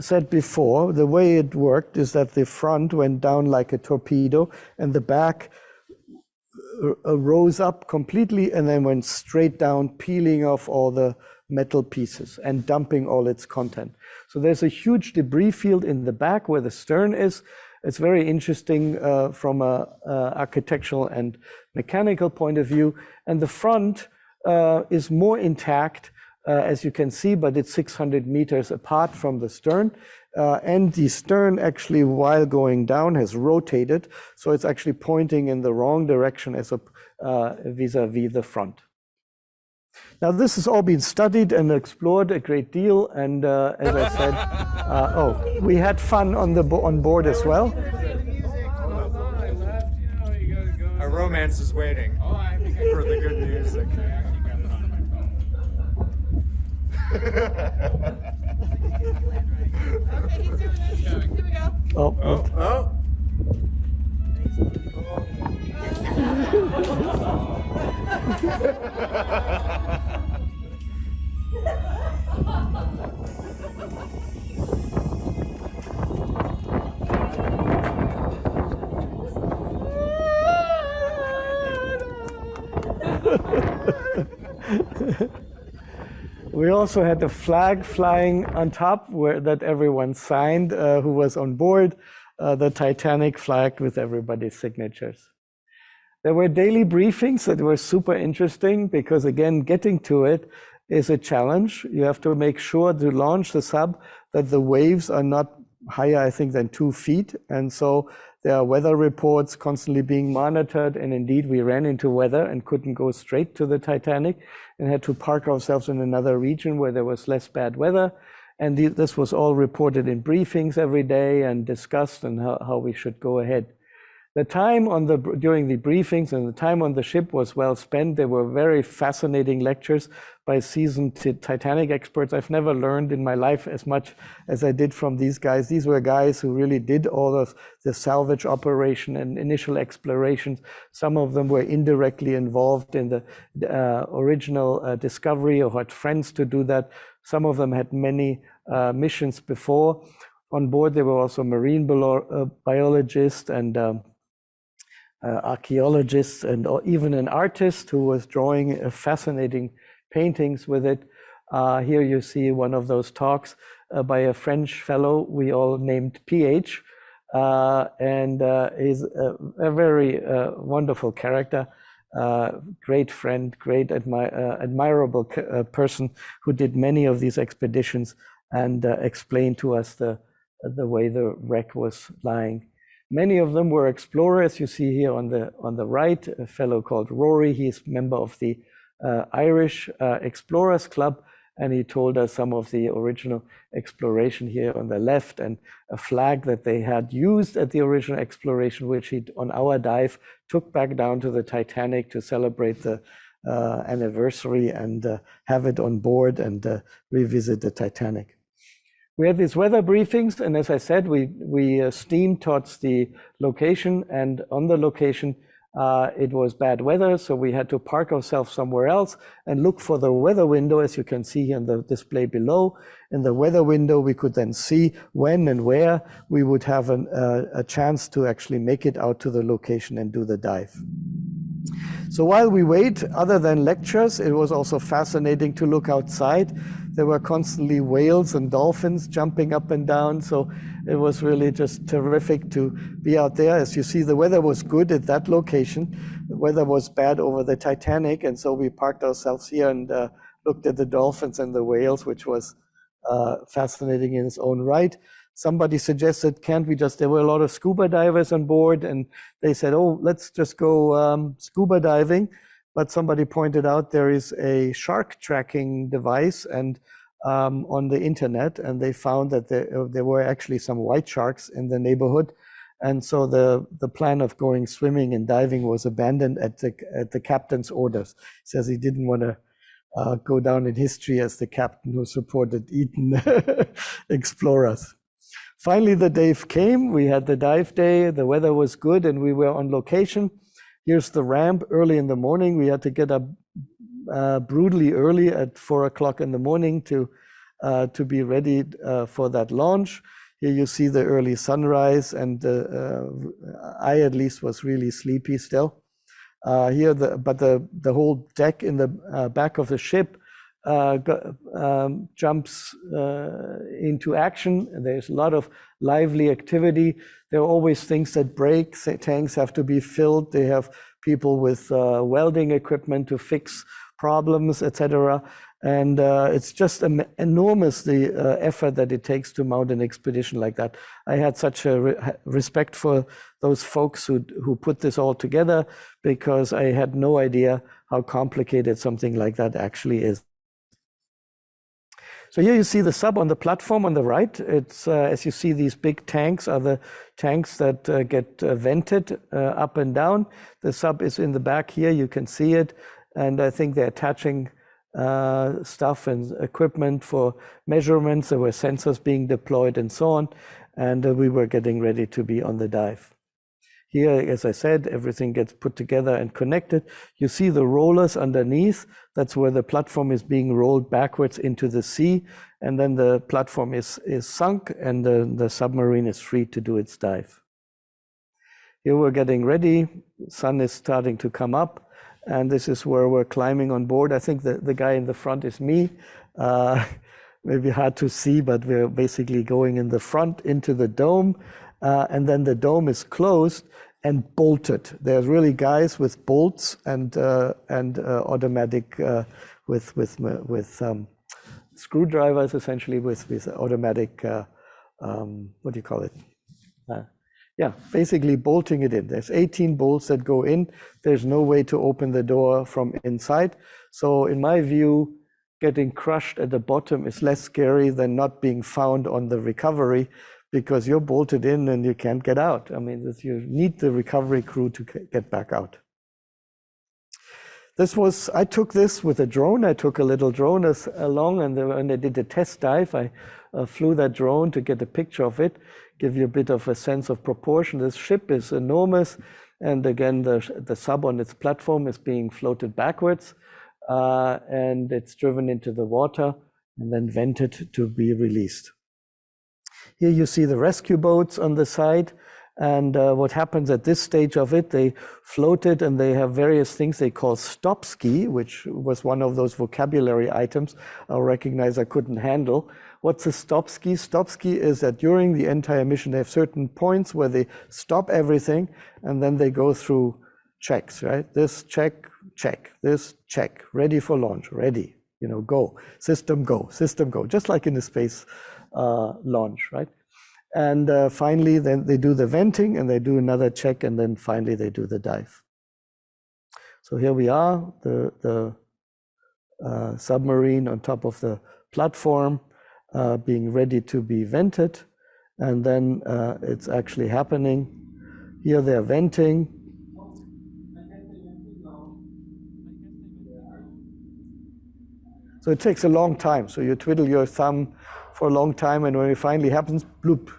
said before, the way it worked is that the front went down like a torpedo, and the back rose up completely and then went straight down, peeling off all the metal pieces and dumping all its content. So there's a huge debris field in the back where the stern is. It's very interesting from an architectural and mechanical point of view. And the front is more intact, as you can see, but it's 600 meters apart from the stern. And the stern actually, while going down, has rotated. So it's actually pointing in the wrong direction as vis-a-vis the front. Now, this has all been studied and explored a great deal. And as I said, we had fun on board as well. A romance is waiting for the good music. Okay, he's doing it. Here we go. Oh. We also had the flag flying on top that everyone signed who was on board, the Titanic flag with everybody's signatures. There were daily briefings that were super interesting because, again, getting to it is a challenge. You have to make sure to launch the sub that the waves are not higher, I think, than 2 feet. And so there are weather reports constantly being monitored. And indeed, we ran into weather and couldn't go straight to the Titanic and had to park ourselves in another region where there was less bad weather. And this was all reported in briefings every day and discussed and how we should go ahead. The time during the briefings and the time on the ship was well spent. They were very fascinating lectures by seasoned Titanic experts. I've never learned in my life as much as I did from these guys. These were guys who really did all of the salvage operation and initial explorations. Some of them were indirectly involved in the original discovery or had friends to do that. Some of them had many missions before. On board, there were also marine biologists and archaeologists, and even an artist who was drawing fascinating paintings with it. Here you see one of those talks by a French fellow we all named PH, and he's a very wonderful character, great friend, great admirable person who did many of these expeditions and explained to us the way the wreck was lying. Many of them were explorers. You see here on the right, a fellow called Rory. He's a member of the Irish Explorers Club, and he told us some of the original exploration here on the left, and a flag that they had used at the original exploration, which he, on our dive, took back down to the Titanic to celebrate the anniversary and have it on board and revisit the Titanic. We had these weather briefings, and as I said, we steamed towards the location, and on the location, it was bad weather, so we had to park ourselves somewhere else and look for the weather window, as you can see here in the display below. In the weather window, we could then see when and where we would have a chance to actually make it out to the location and do the dive. So while we wait, other than lectures, it was also fascinating to look outside. There were constantly whales and dolphins jumping up and down. So it was really just terrific to be out there. As you see, the weather was good at that location. The weather was bad over the Titanic. And so we parked ourselves here and looked at the dolphins and the whales, which was fascinating in its own right. Somebody suggested, there were a lot of scuba divers on board, and they said, oh, let's just go scuba diving. But somebody pointed out there is a shark tracking device and on the internet, and they found that there were actually some white sharks in the neighborhood. And so the plan of going swimming and diving was abandoned at the captain's orders. He says he didn't want to go down in history as the captain who supported Eton explorers. Finally, the day came. We had the dive day. The weather was good, and we were on location. Here's the ramp early in the morning. We had to get up brutally early at 4 o'clock in the morning to be ready for that launch. Here you see the early sunrise, and I at least was really sleepy still. But the whole deck in the back of the ship jumps into action. There's a lot of lively activity. There are always things that break. Tanks have to be filled. They have people with welding equipment to fix problems, etc. And it's just enormous the effort that it takes to mount an expedition like that. I had such a respect for those folks who put this all together, because I had no idea how complicated something like that actually is. So here you see the sub on the platform on the right. It's as you see, these big tanks are the tanks that get vented up and down. The sub is in the back here. You can see it, and I think they're attaching stuff and equipment for measurements. There were sensors being deployed and so on, and we were getting ready to be on the dive. Here, as I said, everything gets put together and connected. You see the rollers underneath. That's where the platform is being rolled backwards into the sea, and then the platform is sunk, and the submarine is free to do its dive. Here we're getting ready. The sun is starting to come up, and this is where we're climbing on board. I think the guy in the front is me. Maybe hard to see, but we're basically going in the front into the dome, and then the dome is closed and bolted. There's really guys with bolts and automatic with screwdrivers, essentially with automatic what do you call it? Yeah, basically bolting it in. There's 18 bolts that go in. There's no way to open the door from inside. So in my view, getting crushed at the bottom is less scary than not being found on the recovery, because you're bolted in and you can't get out. I mean, you need the recovery crew to get back out. I took this with a drone. I took a little drone along, and when I did a test dive, I flew that drone to get a picture of it, give you a bit of a sense of proportion. This ship is enormous, and again, the sub on its platform is being floated backwards, and it's driven into the water and then vented to be released. Here you see the rescue boats on the side. And what happens at this stage of it, they floated and they have various things they call stop ski, which was one of those vocabulary items our recognizer couldn't handle. What's a stop ski? Stop ski is that during the entire mission, they have certain points where they stop everything and then they go through checks, right? This check, check, this check, ready for launch, ready, go, system go, just like in the space launch, right? And finally, then they do the venting and they do another check, and then finally they do the dive. So here we are, the submarine on top of the platform, being ready to be vented. And then it's actually happening. Here they're venting. So it takes a long time. So you twiddle your thumb for a long time, and when it finally happens, bloop,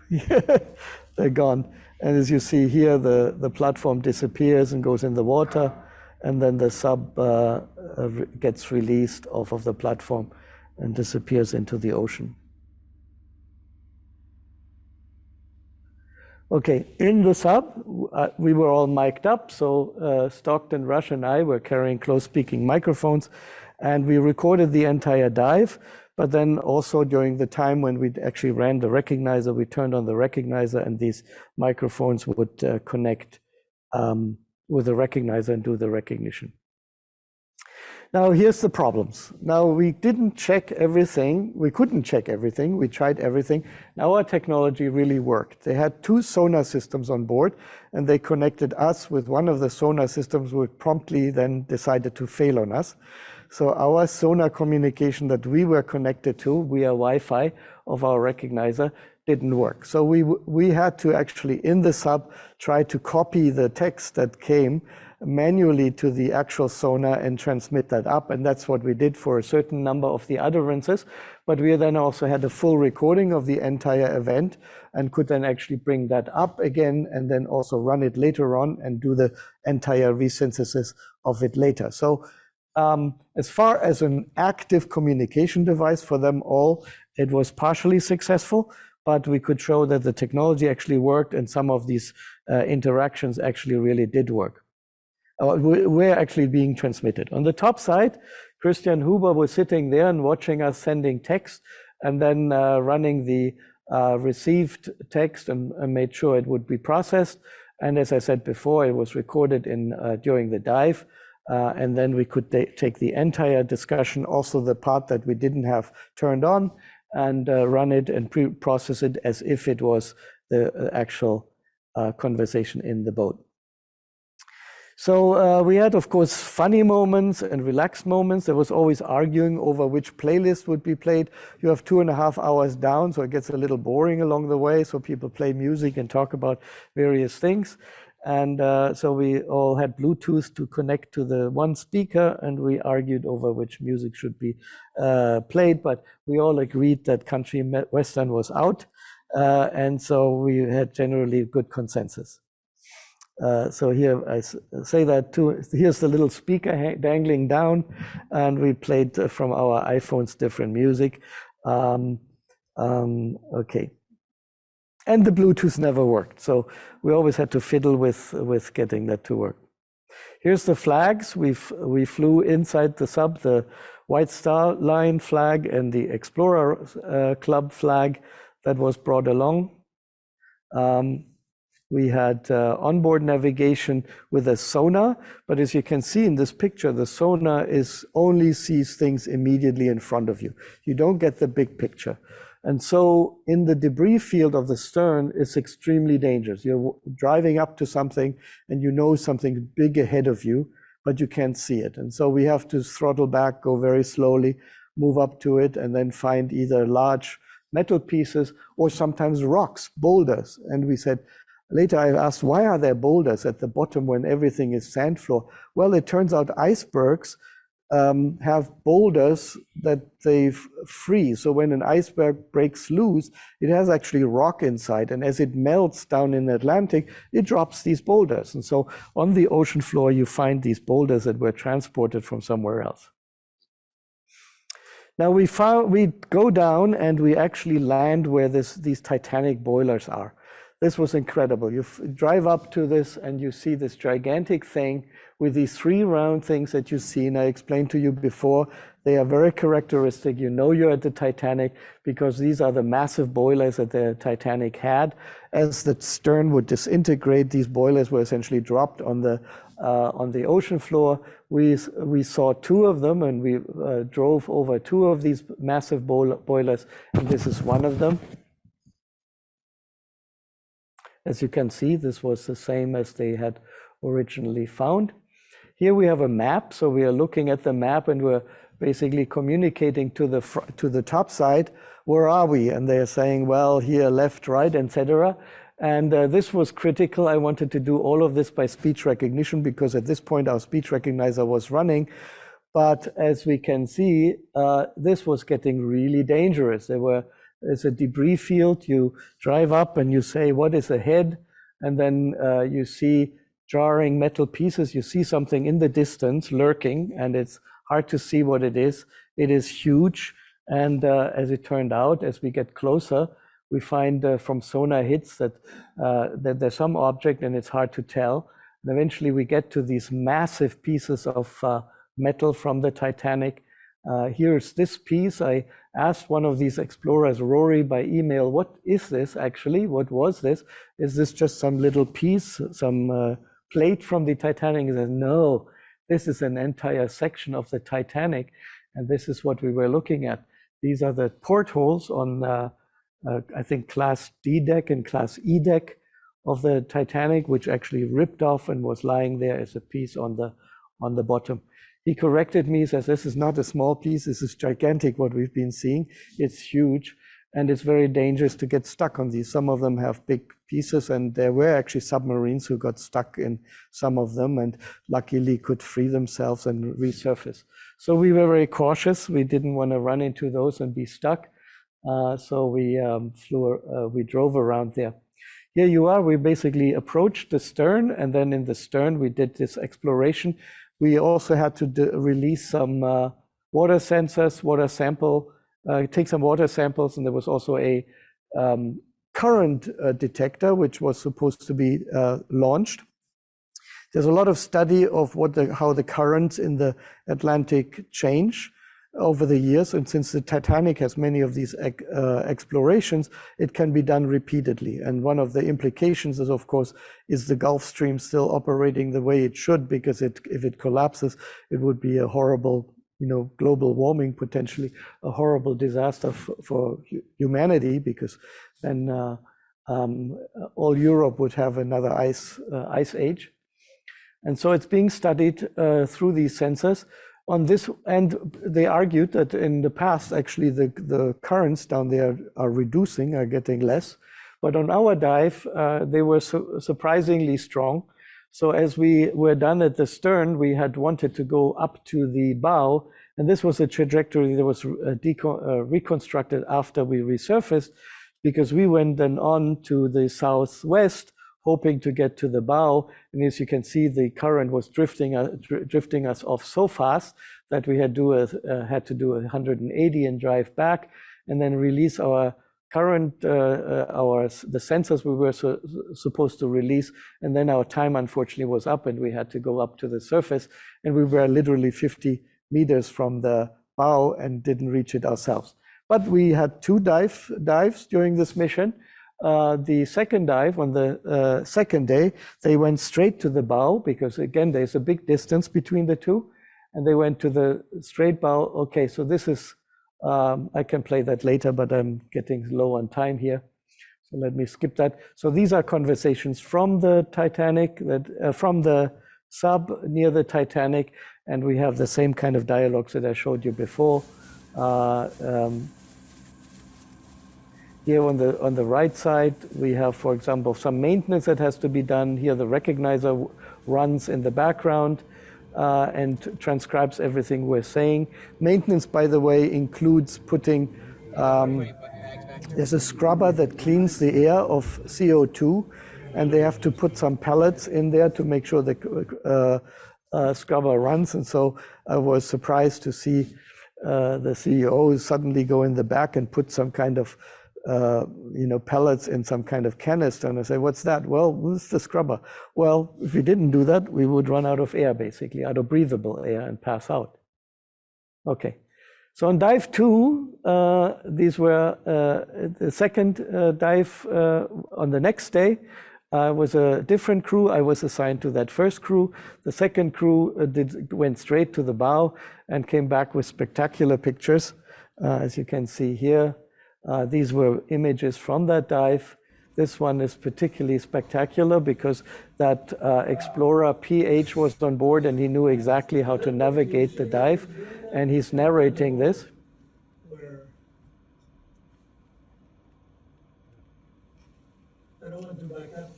they're gone. And as you see here, the platform disappears and goes in the water, and then the sub gets released off of the platform and disappears into the ocean. Okay, in the sub, we were all mic'd up, so Stockton, Rush, and I were carrying close-speaking microphones, and we recorded the entire dive. But then also during the time when we actually ran the recognizer, we turned on the recognizer, and these microphones would connect with the recognizer and do the recognition. Now here's the problems. Now we didn't check everything. We couldn't check everything. We tried everything. Now our technology really worked. They had 2 sonar systems on board, and they connected us with one of the sonar systems, which promptly then decided to fail on us. So our sonar communication that we were connected to via Wi-Fi of our recognizer didn't work. So we had to actually, in the sub, try to copy the text that came manually to the actual sonar and transmit that up. And that's what we did for a certain number of the utterances. But we then also had a full recording of the entire event and could then actually bring that up again and then also run it later on and do the entire resynthesis of it later. So as far as an active communication device for them all, it was partially successful, but we could show that the technology actually worked, and some of these interactions actually really did work. We're actually being transmitted. On the top side, Christian Huber was sitting there and watching us sending text, and then running the received text and made sure it would be processed. And as I said before, it was recorded during the dive. And then we could take the entire discussion, also the part that we didn't have turned on, and run it and pre-process it as if it was the actual conversation in the boat. So we had, of course, funny moments and relaxed moments. There was always arguing over which playlist would be played. You have 2.5 hours down, so it gets a little boring along the way. So people play music and talk about various things. And so we all had Bluetooth to connect to the one speaker, and we argued over which music should be played. But we all agreed that country western was out, and so we had generally good consensus. So here I say that too. Here's the little speaker dangling down, and we played from our iPhones different music. Okay. And the Bluetooth never worked, so we always had to fiddle with getting that to work. Here's the flags. We flew inside the sub, the White Star Line flag and the Explorer Club flag that was brought along. We had onboard navigation with a sonar, but as you can see in this picture, the sonar only sees things immediately in front of you. You don't get the big picture. And so in the debris field of the stern, it's extremely dangerous. You're driving up to something and you know something big ahead of you, but you can't see it. And so we have to throttle back, go very slowly, move up to it, and then find either large metal pieces or sometimes rocks, boulders. And we said, later I asked, why are there boulders at the bottom when everything is sand floor? Well, it turns out icebergs have boulders that they freeze. So when an iceberg breaks loose, it has actually rock inside. And as it melts down in the Atlantic, it drops these boulders. And so on the ocean floor, you find these boulders that were transported from somewhere else. Now we go down and we actually land where these Titanic boilers are. This was incredible. You drive up to this and you see this gigantic thing with these 3 round things that you see, and I explained to you before, they are very characteristic. You know you're at the Titanic because these are the massive boilers that the Titanic had. As the stern would disintegrate, these boilers were essentially dropped on the ocean floor. We saw 2 of them, and we drove over 2 of these massive boilers, and this is one of them. As you can see, this was the same as they had originally found. Here we have a map, so we are looking at the map and we're basically communicating to the top side, where are we? And they're saying, well, here, left, right, etc. And this was critical. I wanted to do all of this by speech recognition because at this point our speech recognizer was running. But as we can see, this was getting really dangerous. There's a debris field. You drive up and you say, what is ahead? And then you see jarring metal pieces. You see something in the distance lurking, and it's hard to see what it is. It is huge. And as it turned out, as we get closer, we find from sonar hits that there's some object and it's hard to tell. And eventually we get to these massive pieces of metal from the Titanic. Here's this piece. I asked one of these explorers, Rory, by email, what is this actually? What was this? Is this just some little piece, some plate from the Titanic? He says, no, this is an entire section of the Titanic. And this is what we were looking at. These are the portholes on, I think, Class D deck and Class E deck of the Titanic, which actually ripped off and was lying there as a piece on the bottom. He corrected me, says, this is not a small piece, this is gigantic what we've been seeing. It's huge, and it's very dangerous to get stuck on these. Some of them have big pieces, and there were actually submarines who got stuck in some of them and luckily could free themselves and resurface. So we were very cautious. We didn't want to run into those and be stuck. So we drove around there. Here you are, we basically approached the stern, and then in the stern we did this exploration. We also had to release some water sensors, take some water samples, and there was also a current detector, which was supposed to be launched. There's a lot of study of how the currents in the Atlantic change over the years, and since the Titanic has many of these explorations, it can be done repeatedly. And one of the implications is, of course, is the Gulf Stream still operating the way it should? Because if it collapses, it would be a horrible, global warming, potentially a horrible disaster for humanity, because then all Europe would have another ice age. And so it's being studied through these sensors. On this end, they argued that in the past, actually, the currents down there are reducing, are getting less. But on our dive, they were surprisingly strong. So as we were done at the stern, we had wanted to go up to the bow. And this was a trajectory that was reconstructed after we resurfaced, because we went then on to the southwest, hoping to get to the bow. And as you can see, the current was drifting us off so fast that we had to do 180 and drive back, and then release our current, the sensors we were supposed to release. And then our time, unfortunately, was up, and we had to go up to the surface. And we were literally 50 meters from the bow and didn't reach it ourselves. But we had 2 dives during this mission. The second dive on the second day, they went straight to the bow, because again, there's a big distance between the 2, and they went to the straight bow. Okay, so this is, I can play that later, but I'm getting low on time here. So let me skip that. So these are conversations from the Titanic, from the sub near the Titanic, and we have the same kind of dialogues that I showed you before. Here on the right side, we have, for example, some maintenance that has to be done. Here the recognizer runs in the background and transcribes everything we're saying. Maintenance, by the way, includes putting, there's a scrubber that cleans the air of CO2, and they have to put some pellets in there to make sure the scrubber runs. And so I was surprised to see the CEO suddenly go in the back and put some kind of pellets in some kind of canister. And I say, what's that? Well, this is the scrubber. Well, if we didn't do that, we would run out of air, basically, out of breathable air and pass out. Okay. So on dive 2, these were the second dive on the next day. Was a different crew. I was assigned to that first crew. The second crew went straight to the bow and came back with spectacular pictures, as you can see here. These were images from that dive. This one is particularly spectacular because that explorer PH was on board and he knew exactly how to navigate the dive, and he's narrating this. I don't want to back up.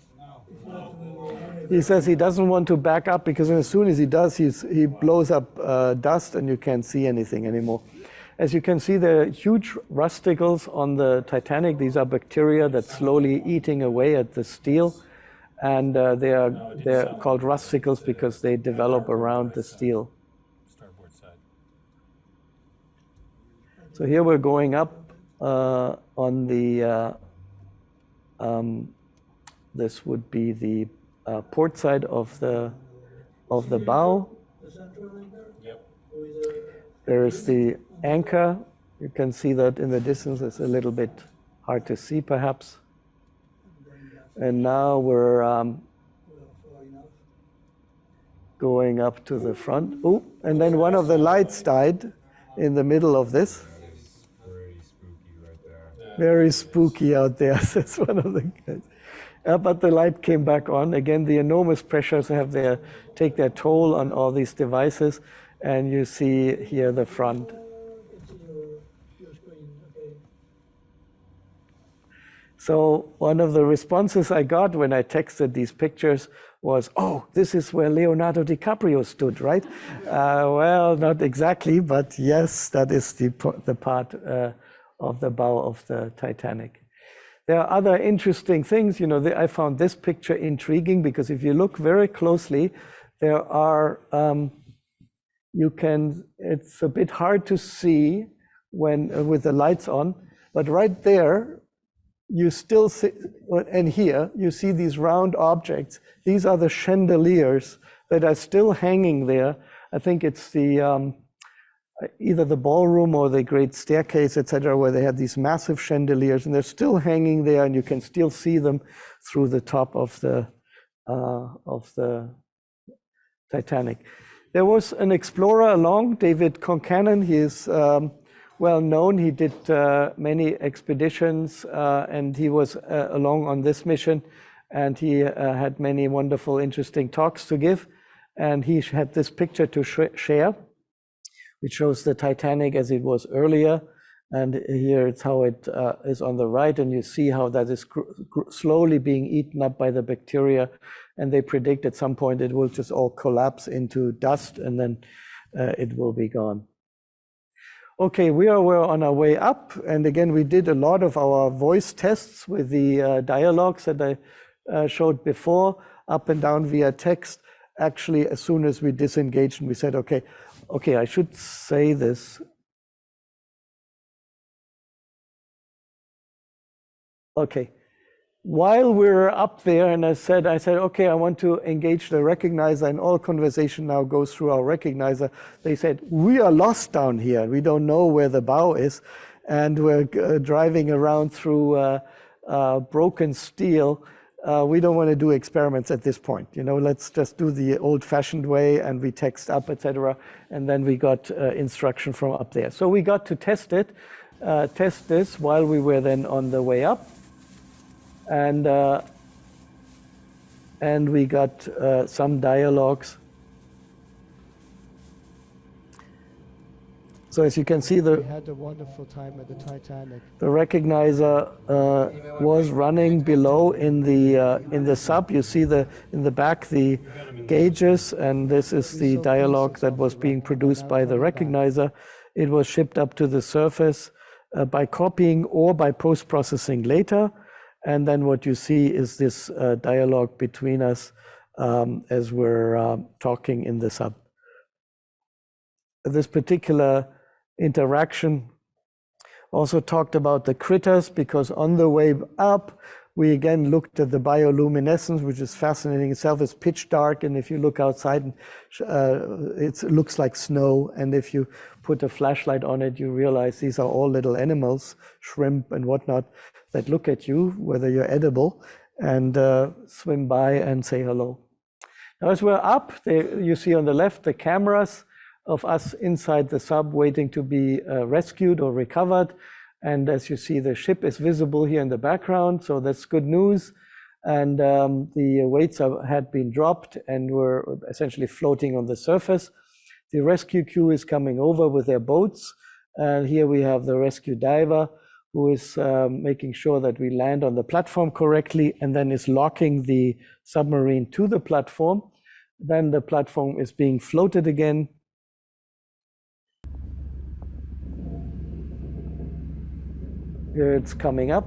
He says he doesn't want to back up because as soon as he does, he blows up dust and you can't see anything anymore. As you can see, there are huge rusticles on the Titanic. These are bacteria that's slowly eating away at the steel. And they're called rusticles because they develop around the steel. So here we're going up on the, this would be the port side of the bow. There is the anchor. You can see that in the distance. It's a little bit hard to see, perhaps. And now we're going up to the front. Oh, and then one of the lights died in the middle of this. Very spooky out there. That's one of the guys. But the light came back on. Again, the enormous pressures take their toll on all these devices. And you see here the front. So one of the responses I got when I texted these pictures was, oh, this is where Leonardo DiCaprio stood, right? Well, not exactly, but yes, that is the part of the bow of the Titanic. There are other interesting things. I found this picture intriguing because if you look very closely, there are, it's a bit hard to see when with the lights on, but right there, you still see, and here, you see these round objects. These are the chandeliers that are still hanging there. I think it's the, either the ballroom or the great staircase, etc., where they had these massive chandeliers, and they're still hanging there, and you can still see them through the top of the Titanic. There was an explorer along, David Concannon. He is well known. He did many expeditions, and he was along on this mission, and he had many wonderful, interesting talks to give. And he had this picture to share, which shows the Titanic as it was earlier. And here it's how it is on the right, and you see how that is slowly being eaten up by the bacteria. And they predict at some point it will just all collapse into dust, and then it will be gone. Okay, we're on our way up. And again, we did a lot of our voice tests with the dialogues that I showed before, up and down via text. Actually, as soon as we disengaged and we said, okay, I should say this. Okay, while we're up there, and I said, okay, I want to engage the recognizer, and all conversation now goes through our recognizer. They said, we are lost down here. We don't know where the bow is, and we're driving around through broken steel. We don't want to do experiments at this point. Let's just do the old-fashioned way, and we text up, etc. And then we got instruction from up there. So we got to test this while we were then on the way up. And we got some dialogues. So as you can see, We had a wonderful time at the Titanic. the recognizer was running below in the sub. You see in the back the gauges, and this is the dialogue that was being produced by the recognizer. It was shipped up to the surface by copying or by post-processing later. And then what you see is this dialogue between us as we're talking in the sub. This particular interaction also talked about the critters, because on the way up, we again looked at the bioluminescence, which is fascinating itself. It's pitch dark, and if you look outside, it looks like snow. And if you put a flashlight on it, you realize these are all little animals, shrimp and whatnot, that look at you, whether you're edible, and swim by and say hello. Now, as we're up, you see on the left the cameras of us inside the sub waiting to be rescued or recovered. And as you see, the ship is visible here in the background, so that's good news. And the weights had been dropped and were essentially floating on the surface. The rescue crew is coming over with their boats. Here we have the rescue diver who is making sure that we land on the platform correctly, and then is locking the submarine to the platform. Then the platform is being floated again. Here it's coming up.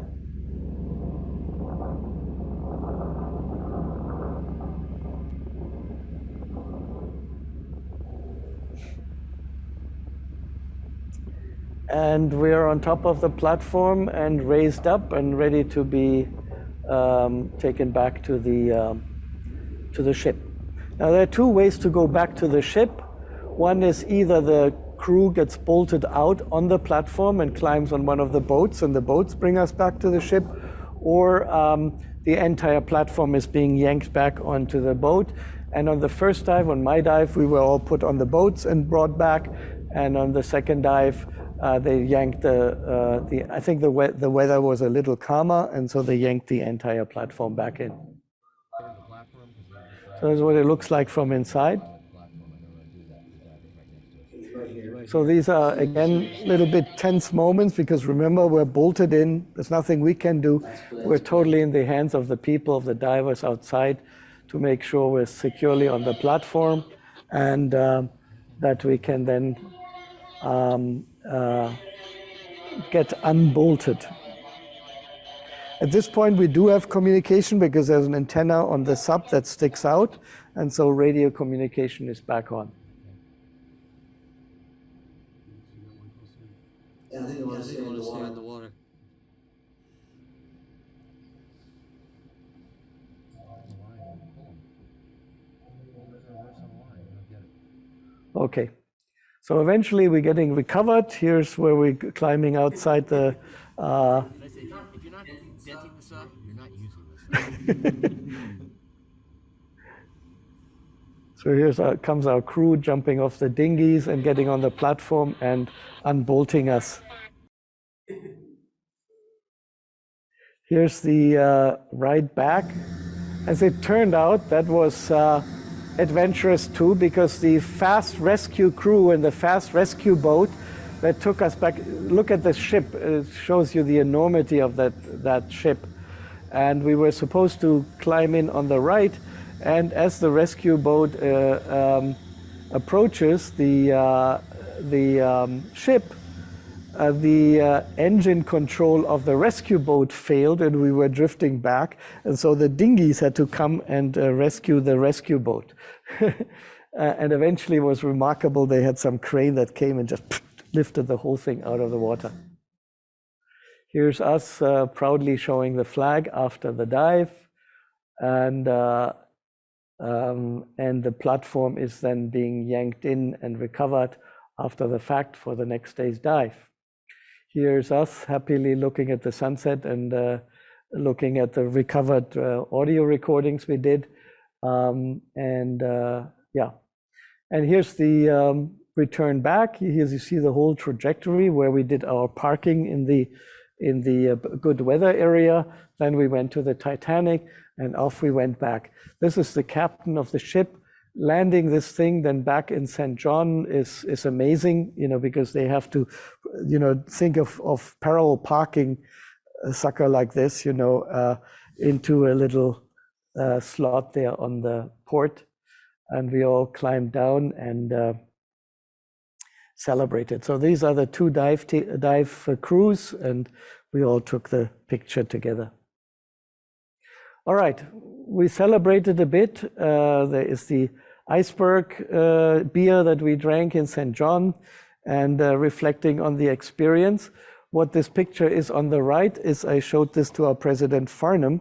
And we're on top of the platform and raised up and ready to be taken back to the ship. Now, there are two ways to go back to the ship. One is either the crew gets bolted out on the platform and climbs on one of the boats, and the boats bring us back to the ship, or the entire platform is being yanked back onto the boat. And on the first dive, on my dive, we were all put on the boats and brought back. And on the second dive, they yanked I think the weather was a little calmer, and so they yanked the entire platform back in. So that's what it looks like from inside. So these are, again, a little bit tense moments, because remember, we're bolted in. There's nothing we can do. We're totally in the hands of the people, of the divers outside, to make sure we're securely on the platform, and that we can then get unbolted. At this point, we do have communication, because there's an antenna on the sub that sticks out, and so radio communication is back on. Yeah, I think I want to stay in the water. Okay, so eventually we're getting recovered. Here's where we're climbing outside the... If you're not denting this up, you're not using this. So here comes our crew jumping off the dinghies and getting on the platform and unbolting us. Here's the ride back. As it turned out, that was adventurous too, because the fast rescue crew and the fast rescue boat that took us back, look at the ship, it shows you the enormity of that ship. And we were supposed to climb in on the right, and as the rescue boat approaches the ship, the engine control of the rescue boat failed, and we were drifting back. And so the dinghies had to come and rescue the rescue boat. And eventually it was remarkable. They had some crane that came and just lifted the whole thing out of the water. Here's us proudly showing the flag after the dive. And the platform is then being yanked in and recovered after the fact for the next day's dive. Here's us happily looking at the sunset and looking at the recovered audio recordings we did. Yeah, and here's the return back. Here you see the whole trajectory where we did our parking in the good weather area. Then we went to the Titanic, and off we went back. This is the captain of the ship landing this thing then back in St. John is amazing, because they have to, think of parallel parking a sucker like this, into a little slot there on the port. And we all climbed down and celebrated. So these are the two dive crews, and we all took the picture together. All right, we celebrated a bit. There is the iceberg beer that we drank in St. John, and reflecting on the experience. What this picture is on the right is, I showed this to our president Farnham,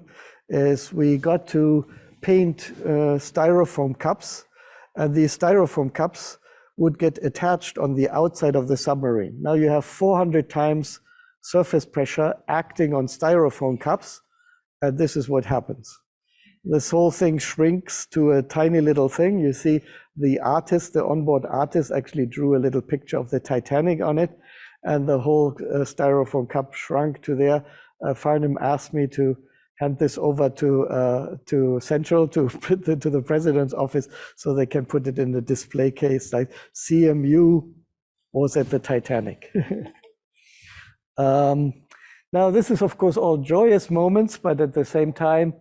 is we got to paint styrofoam cups, and these styrofoam cups would get attached on the outside of the submarine. Now you have 400 times surface pressure acting on styrofoam cups, and this is what happens. This whole thing shrinks to a tiny little thing. You see the artist, the onboard artist, actually drew a little picture of the Titanic on it, and the whole styrofoam cup shrunk to there. Farnham asked me to hand this over to Central, to the president's office, so they can put it in the display case, like CMU was at the Titanic. Now, this is, of course, all joyous moments, but at the same time,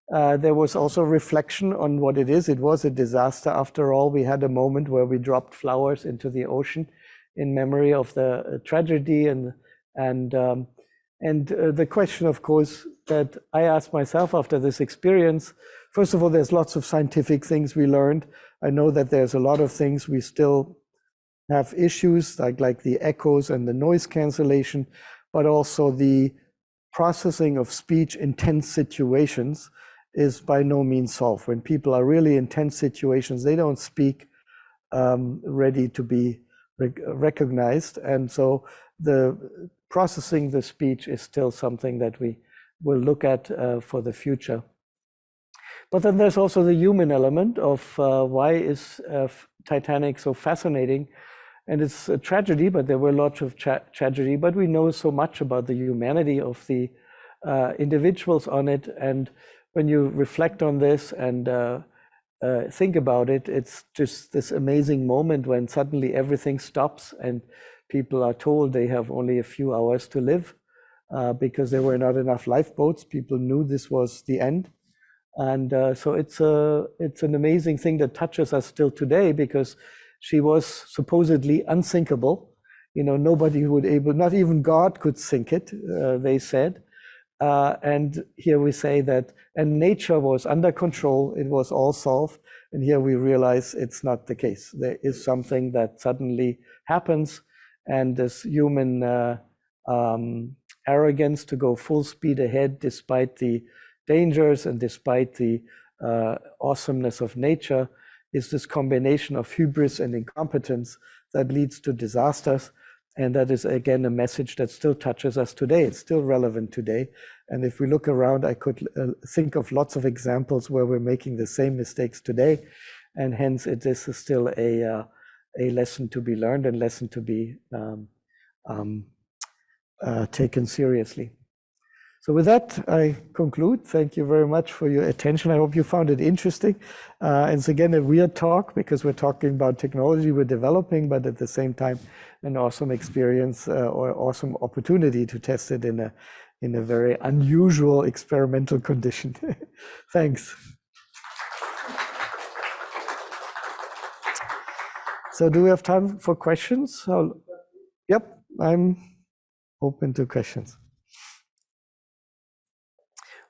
there was also reflection on what it is. It was a disaster. After all, we had a moment where we dropped flowers into the ocean in memory of the tragedy. And the question, of course, that I asked myself after this experience, first of all, there's lots of scientific things we learned. I know that there's a lot of things we still have issues, like the echoes and the noise cancellation, but also the processing of speech in tense situations is by no means solved. When people are really in tense situations, they don't speak ready to be recognized. And so the processing the speech is still something that we will look at for the future. But then there's also the human element of why is Titanic so fascinating? And it's a tragedy, but there were lots of tragedy, but we know so much about the humanity of the individuals on it. And when you reflect on this and think about it, it's just this amazing moment when suddenly everything stops and people are told they have only a few hours to live because there were not enough lifeboats. People knew this was the end. And so it's an amazing thing that touches us still today, because she was supposedly unsinkable. Nobody would not even God could sink it, they said. And here we say that, and nature was under control, it was all solved. And here we realize it's not the case. There is something that suddenly happens, and this human arrogance to go full speed ahead despite the dangers and despite the awesomeness of nature is this combination of hubris and incompetence that leads to disasters. And that is, again, a message that still touches us today. It's still relevant today. And if we look around, I could think of lots of examples where we're making the same mistakes today. And hence, this is still a lesson to be learned and lesson to be taken seriously. So with that, I conclude. Thank you very much for your attention. I hope you found it interesting. It's again a weird talk because we're talking about technology we're developing, but at the same time, an awesome experience or awesome opportunity to test it in a very unusual experimental condition. Thanks. So do we have time for questions? Yep, I'm open to questions.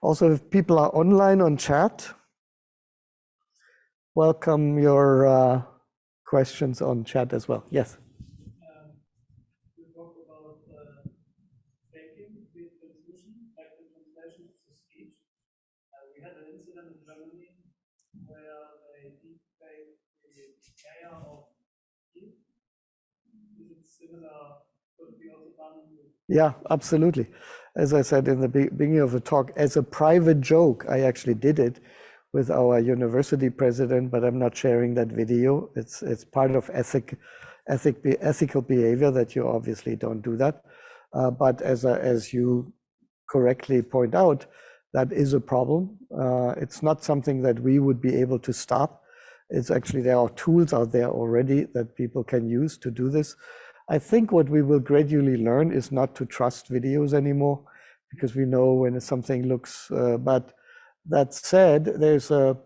Also, if people are online on chat, welcome your questions on chat as well. Yes. You talked about faking the transmission, like the translation to speech. We had an incident in Germany where they deepfaked the mayor of Kiev. Is it similar? Could be also done with? Yeah, absolutely. As I said in the beginning of the talk, as a private joke, I actually did it with our university president, but I'm not sharing that video. It's part of ethical behavior that you obviously don't do that. But as you correctly point out, that is a problem. It's not something that we would be able to stop. It's actually, there are tools out there already that people can use to do this. I think what we will gradually learn is not to trust videos anymore, because we know when something looks, but that said, there's a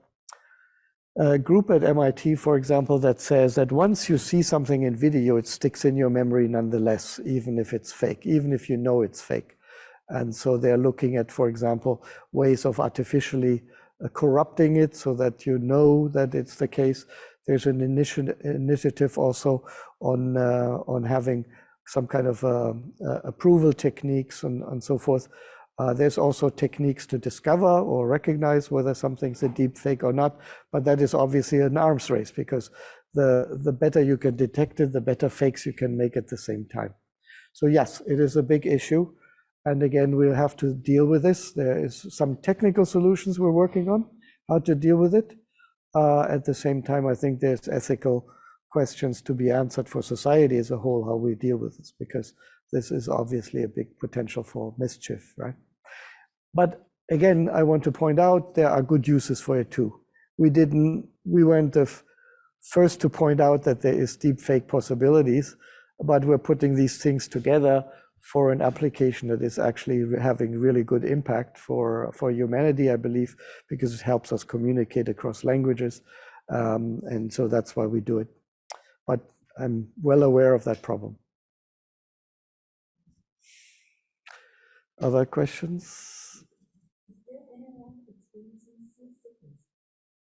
group at MIT, for example, that says that once you see something in video, it sticks in your memory nonetheless, even if it's fake, even if you know it's fake. And so they're looking at, for example, ways of artificially corrupting it so that you know that it's the case. There's an initiative also on having some kind of approval techniques and so forth. There's also techniques to discover or recognize whether something's a deep fake or not, but that is obviously an arms race, because the better you can detect it, the better fakes you can make at the same time. So yes, it is a big issue. And again, we'll have to deal with this. There is some technical solutions we're working on, how to deal with it. At the same time, I think there's ethical questions to be answered for society as a whole, how we deal with this, because this is obviously a big potential for mischief, right? But again, I want to point out there are good uses for it too. We weren't the first to point out that there is deep fake possibilities, but we're putting these things together for an application that is actually having really good impact for humanity, I believe, because it helps us communicate across languages. And so that's why we do it. But I'm well aware of that problem. Other questions?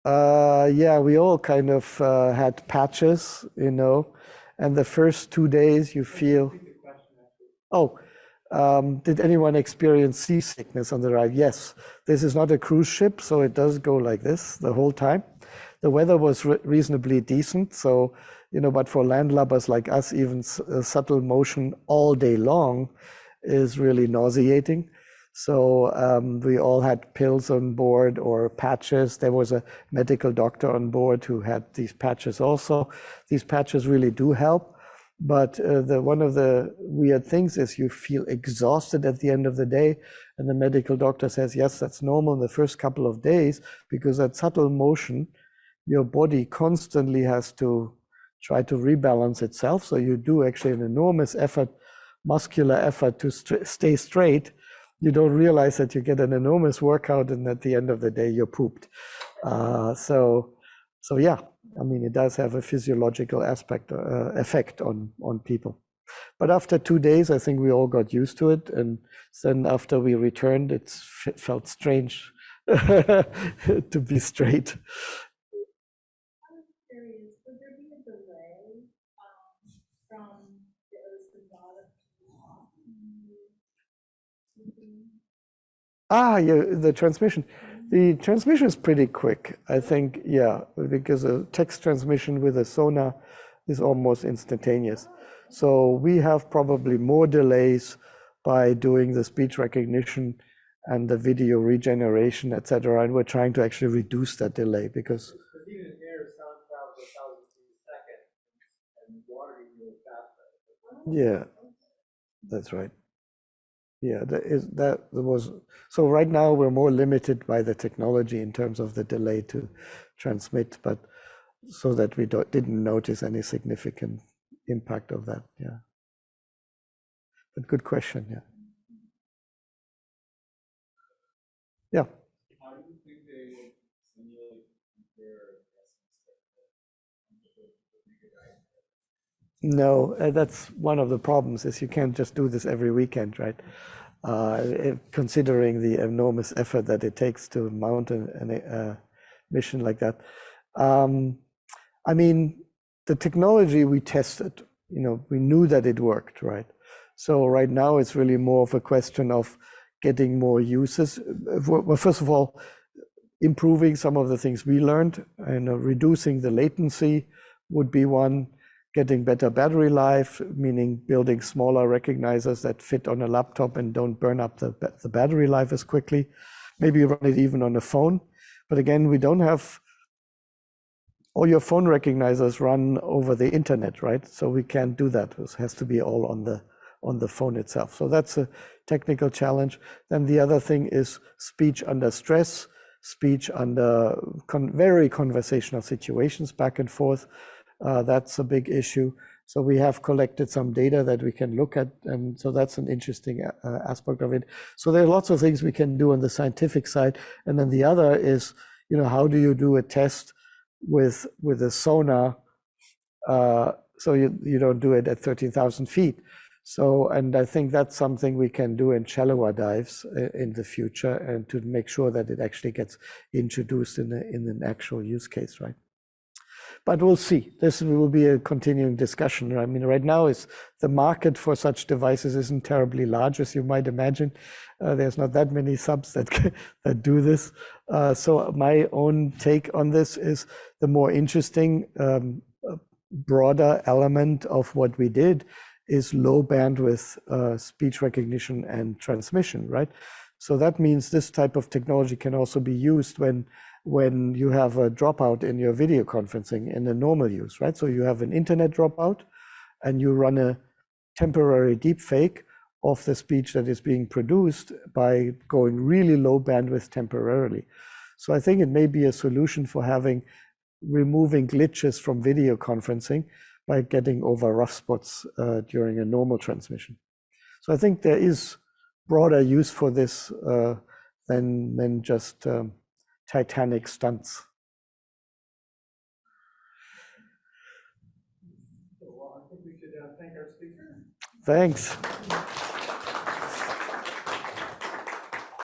Yeah, we all kind of had patches, you know, and the first 2 days you feel, did anyone experience seasickness on the ride? Yes, this is not a cruise ship, so it does go like this the whole time. The weather was reasonably decent, so, you know, but for landlubbers like us, even subtle motion all day long is really nauseating. So we all had pills on board or patches. There was a medical doctor on board who had these patches also. These patches really do help. But one of the weird things is you feel exhausted at the end of the day. And the medical doctor says, yes, that's normal in the first couple of days, because that subtle motion, your body constantly has to try to rebalance itself. So you do actually an enormous effort, muscular effort to stay straight. You don't realize that you get an enormous workout, and at the end of the day, you're pooped. So yeah, I mean, it does have a physiological effect on people. But after 2 days, I think we all got used to it. And then after we returned, it felt strange to be straight. I'm curious, would there be a delay from the ocean bottom to Yeah, the transmission. The transmission is pretty quick, I think, yeah, because a text transmission with a sonar is almost instantaneous. So we have probably more delays by doing the speech recognition and the video regeneration, etc. And we're trying to actually reduce that delay because even air sound travels 1,000 feet a second, and water you really fast. Yeah, that's right. Yeah, that was so. Right now we're more limited by the technology in terms of the delay to transmit, but so that we didn't notice any significant impact of that. Yeah, but good question. Yeah. Yeah. How do you think they simulate their No, that's one of the problems is you can't just do this every weekend, right? Considering the enormous effort that it takes to mount a mission like that. I mean, the technology we tested, you know, we knew that it worked, right? So right now it's really more of a question of getting more uses. Well, first of all, improving some of the things we learned and reducing the latency would be one. Getting better battery life, meaning building smaller recognizers that fit on a laptop and don't burn up the battery life as quickly. Maybe run it even on a phone. But again, we don't have all your phone recognizers run over the internet, right? So we can't do that. It has to be all on the phone itself. So that's a technical challenge. Then the other thing is speech under stress. speech under very conversational situations back and forth. That's a big issue. So we have collected some data that we can look at, and so that's an interesting aspect of it. So there are lots of things we can do on the scientific side, and then the other is, how do you do a test with a sonar, so you don't do it at 13,000 feet. So, and I think that's something we can do in shallower dives in the future, and to make sure that it actually gets introduced in an actual use case, right? But we'll see. This will be a continuing discussion. I mean, right now the market for such devices isn't terribly large, as you might imagine. There's not that many subs that do this. So my own take on this is the more interesting, broader element of what we did is low bandwidth speech recognition and transmission, right? So that means this type of technology can also be used when you have a dropout in your video conferencing in a normal use, right? So you have an internet dropout and you run a temporary deepfake of the speech that is being produced by going really low bandwidth temporarily. So I think it may be a solution for removing glitches from video conferencing by getting over rough spots during a normal transmission. So I think there is broader use for this than just Titanic stunts. Well, I think we should thank our speaker. Thanks.